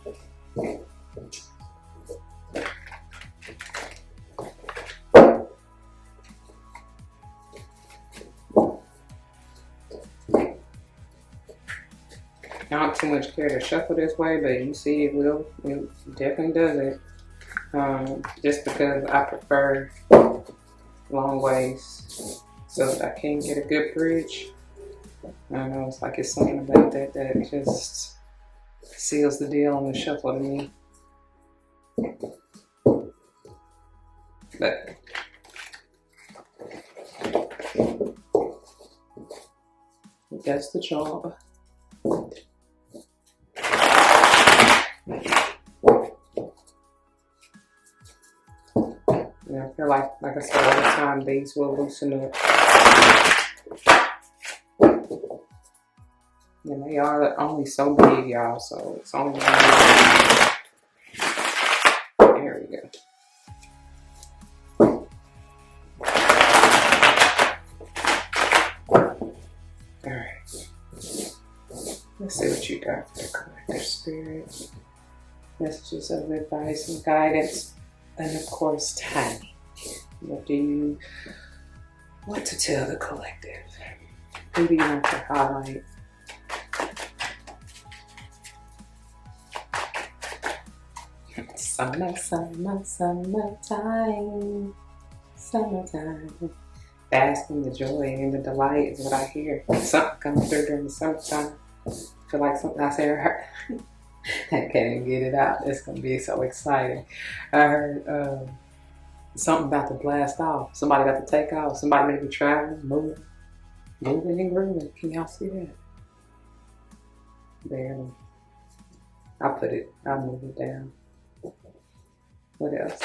Not too much care to shuffle this way, but you see it definitely does it. Just because I prefer long ways so that I can get a good bridge. I don't know, it's like it's something about that just Seals the deal on the shuffle to me. But it does the job. Yeah, I feel like I said, over time, these will loosen up. And they are only so big, y'all, so it's only there we go. Alright. Let's see what you got for the collective spirit. Messages of advice and guidance. And of course, timing. What do you want to tell the collective? Who do you want to highlight? Summer, summer, summertime. Summertime. Bask in the joy and the delight is what I hear. Something comes through during the summertime. I feel like something I said hurt. I can't even get it out. It's going to be so exciting. I heard something about to blast off. Somebody got to take off. Somebody may be traveling, moving and grooving. Can y'all see that? Barely. I'll move it down. What else?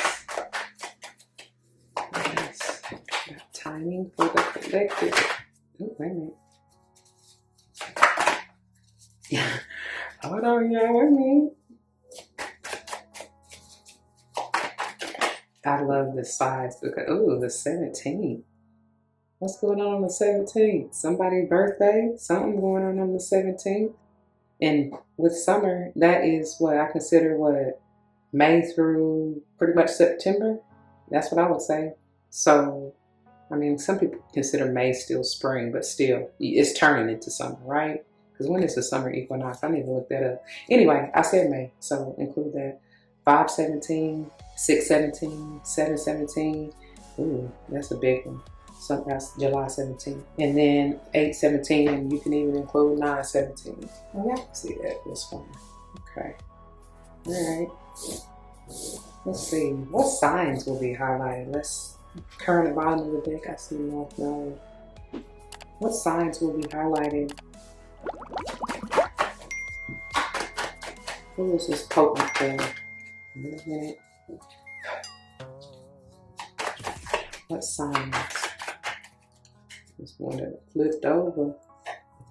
Timing for the collective. Oh, wait a minute. Yeah. Hold on, y'all. Wait a minute. I love the size because, ooh, the 17th. What's going on the 17th? Somebody's birthday? Something going on the 17th? And with summer, that is what I consider May through pretty much September. That's what I would say. So, I mean, some people consider May still spring, but still, it's turning into summer, right? Because when is the summer equinox? I need to look that up. Anyway, I said May, so include that. 5/17, 6/17, 7/17. Ooh, that's a big one. So that's July 17th. And then 8/17, and you can even include 9/17. Oh, yeah, I can see that. That's fine. Okay. All right. Let's see. What signs will be highlighted? Let's current at the bottom of the deck. I see North Node. What signs will be highlighted? Who is this potent for? A minute. What signs? This one that flipped over.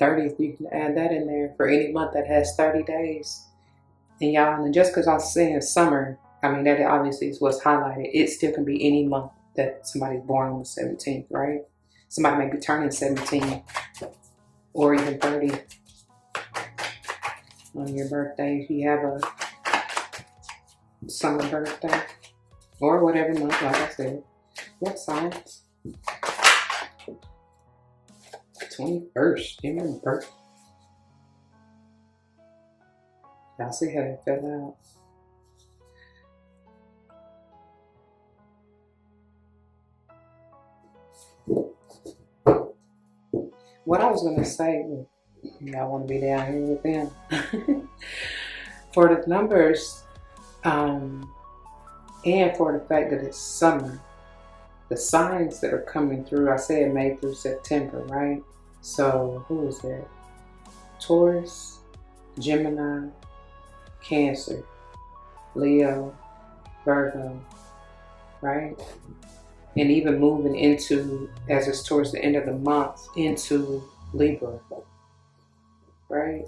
30th, you can add that in there for any month that has 30 days. And y'all, and just because I was saying summer, I mean, that obviously is what's highlighted. It still can be any month that somebody's born on the 17th, right? Somebody may be turning 17 or even 30 on your birthday if you have a summer birthday or whatever month, like I said. What signs? 21st, your birthday. Y'all see how that fell out? What I was going to say, y'all want to be down here with them. For the numbers, and for the fact that it's summer, the signs that are coming through, I said May through September, right? So who is that? Taurus, Gemini, Cancer, Leo, Virgo, right? And even moving into, as it's towards the end of the month, into Libra, right?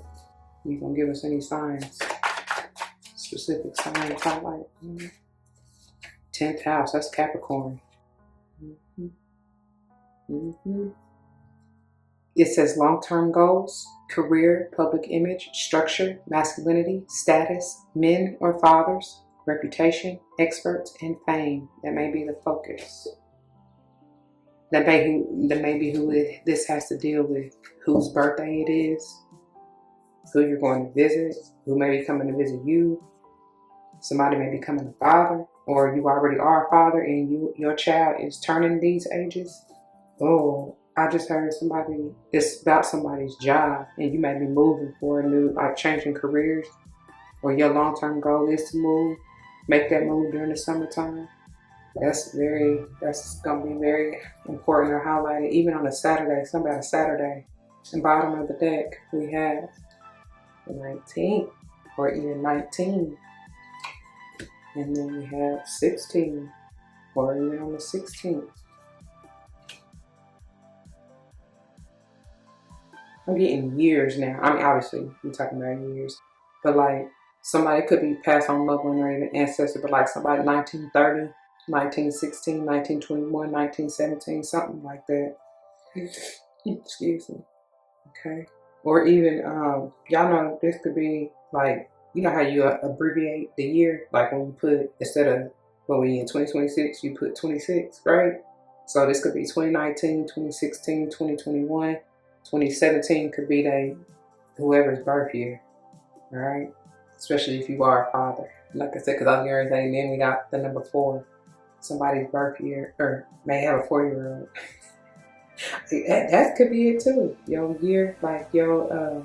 You gonna give us any signs? Specific signs highlight. 10th house, that's Capricorn. It says long-term goals, career, public image, structure, masculinity, status, men or fathers, reputation, experts, and fame. That may be the focus. That may be who this has to deal with, whose birthday it is, who you're going to visit, who may be coming to visit you. Somebody may be coming a father, or you already are a father and your child is turning these ages. Oh, I just heard it's about somebody's job, and you may be moving for a new, like changing careers. or your long-term goal is to move, make that move during the summertime, that's gonna be very important to highlight it. Even on a Saturday, something about a Saturday, the bottom of the deck, we have the 19th or even 19. And then we have 16 or even on the 16th. I'm getting years now. I mean, obviously, we're talking about years. But like, somebody could be passed on loved one or even ancestor, but like somebody 1930, 1916, 1921, 1917, something like that. Excuse me. Okay. Or even, y'all know this could be like, you know how you abbreviate the year? Like when you put, instead of, when we in 2026, you put 26, right? So this could be 2019, 2016, 2021, 2017 could be whoever's birth year, all right? Especially if you are a father. Like I said, because I was getting everything, then we got the number 4, somebody's birth year, or may have a 4-year-old. That could be it too. Your year, like your,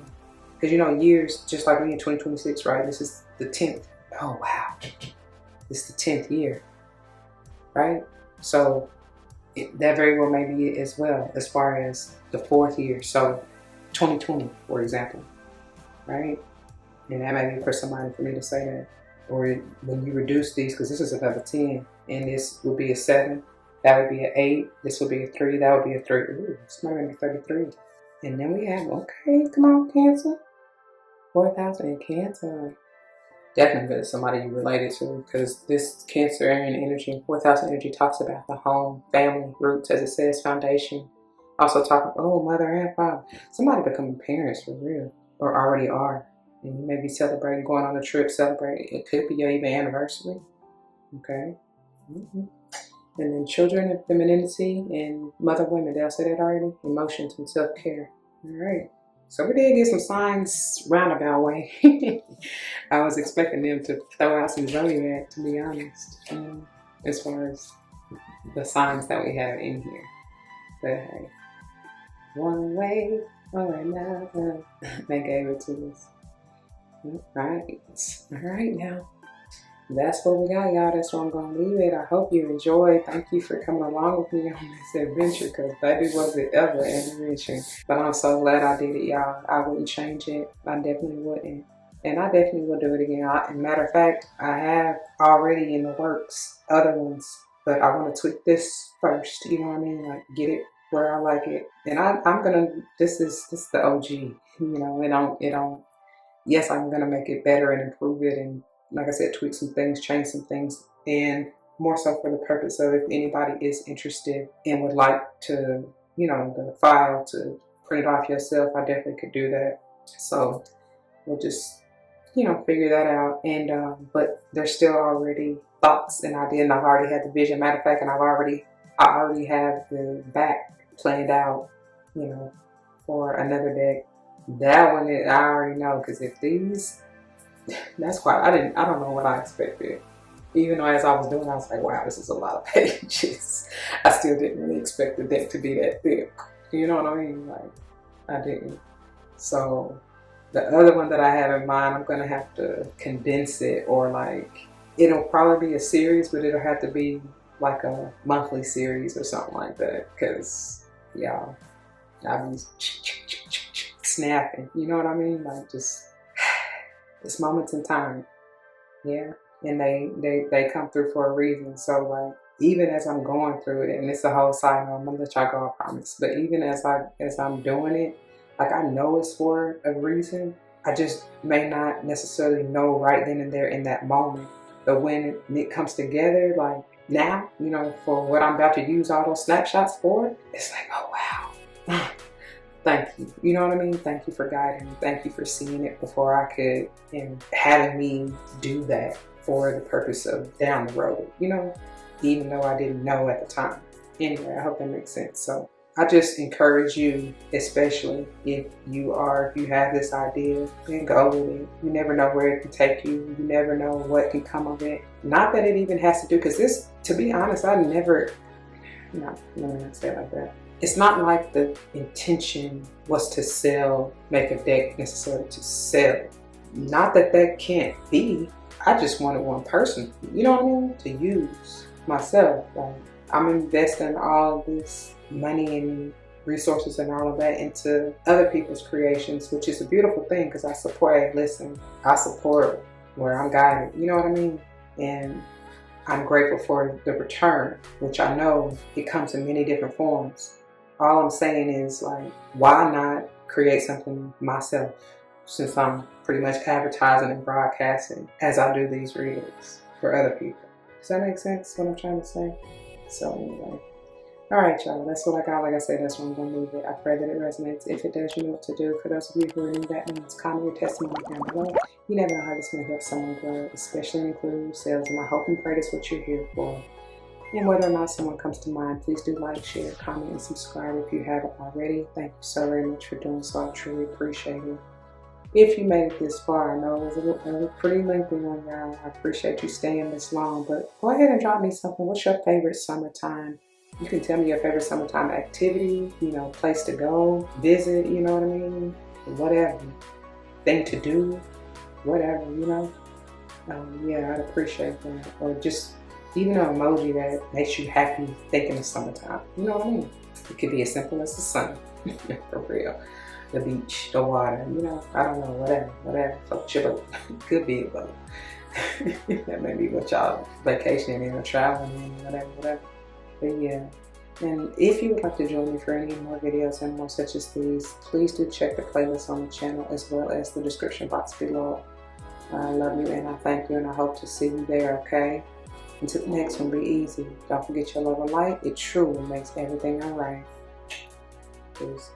because you know years, just like we in 2026, right? This is the 10th. Oh wow, this is the 10th year, right? So that very well may be it as well, as far as the 4th year. So 2020, for example, right? And that may be for somebody for me to say that. Or when you reduce these, because this is another 10, and this would be a 7. That would be an 8. This would be a 3. That would be a 3. Ooh, it's not even 33. And then we have, okay, come on, Cancer. 4,000 in Cancer. Definitely good, somebody you related to, because this Cancerian energy, 4,000 energy, talks about the home, family, roots, as it says, foundation. Also talking, oh, mother and father. Somebody becoming parents for real, or already are. And you may be celebrating, going on a trip, celebrating. It could be your even anniversary. Okay. And then children and femininity and mother women. Did I say that already? Emotions and self-care. All right. So we did get some signs roundabout way. I was expecting them to throw out some zodiac, to be honest, as far as the signs that we have in here. But hey, one way or another, they gave it to us. All right now. That's what we got, y'all. That's where I'm going to leave it. I hope you enjoyed. Thank you for coming along with me on this adventure, because baby, was it ever an adventure. But I'm so glad I did it, y'all. I wouldn't change it. I definitely wouldn't. And I definitely will do it again. Matter of fact, I have already in the works other ones, but I want to tweak this first. You know what I mean? Like, get it where I like it. And I'm going to, this is the OG, you know, yes, I'm going to make it better and improve it, and like I said, tweak some things, change some things, and more so for the purpose of if anybody is interested and would like to, you know, the file to print it off yourself, I definitely could do that. So we'll just, you know, figure that out. And but there's still already thoughts and ideas, and I've already had the vision. Matter of fact, and I already have the back planned out, you know, for another deck. That one, I already know, because if these, that's quite, I don't know what I expected. Even though as I was doing, I was like, wow, this is a lot of pages. I still didn't really expect the deck to be that thick. You know what I mean? Like, I didn't. So the other one that I have in mind, I'm going to have to condense it, or like, it'll probably be a series, but it'll have to be like a monthly series or something like that. Because, y'all, I'll be snapping. You know what I mean? Like, just, it's moments in time. Yeah. And they come through for a reason. So like, even as I'm going through it, and it's a whole side note, I'm gonna let y'all go, I promise. But even as I'm doing it, like, I know it's for a reason. I just may not necessarily know right then and there in that moment. But when it comes together, like now, you know, for what I'm about to use all those snapshots for, it's like, oh wow. Thank you. You know what I mean? Thank you for guiding me. Thank you for seeing it before I could, and having me do that for the purpose of down the road, you know, even though I didn't know at the time. Anyway, I hope that makes sense. So I just encourage you, especially if you have this idea, then go with it. You never know where it can take you. You never know what can come of it. Not that it even has to do, because this, to be honest, I never, no, let me not say it like that. It's not like the intention was to sell, make a deck necessarily to sell. Not that that can't be. I just wanted one person, you know what I mean, to use myself. Like, I'm investing all this money and resources and all of that into other people's creations, which is a beautiful thing because I support, listen, I support where I'm guided, you know what I mean? And I'm grateful for the return, which I know it comes in many different forms. All I'm saying is, like, why not create something myself, since I'm pretty much advertising and broadcasting as I do these readings for other people. Does that make sense, what I'm trying to say? So anyway. Alright, y'all, that's what I got. Like I said, that's where I'm going to leave it. I pray that it resonates. If it does, you know what to do. For those of you who are new, that means comment your testimony down below. You never know how this may help someone grow, especially including yourselves. And I hope and pray that's what you're here for. And whether or not someone comes to mind, please do like, share, comment, and subscribe if you haven't already. Thank you so very much for doing so. I truly appreciate it. If you made it this far, I know it was a pretty lengthy one, y'all. I appreciate you staying this long. But go ahead and drop me something. What's your favorite summertime? You can tell me your favorite summertime activity, you know, place to go, visit, you know what I mean? Whatever. Thing to do, whatever, you know? Yeah, I'd appreciate that. Or just even an emoji that makes you happy thinking of summertime. You know what I mean? It could be as simple as the sun, for real. The beach, the water, you know, I don't know, whatever. So chill, could be a boat. That may be what y'all vacationing in or traveling in, whatever. But yeah, and if you would like to join me for any more videos and more such as these, please do check the playlist on the channel as well as the description box below. I love you and I thank you and I hope to see you there, okay? Until the next one, be easy. Don't forget your love and light. It truly makes everything alright. Peace.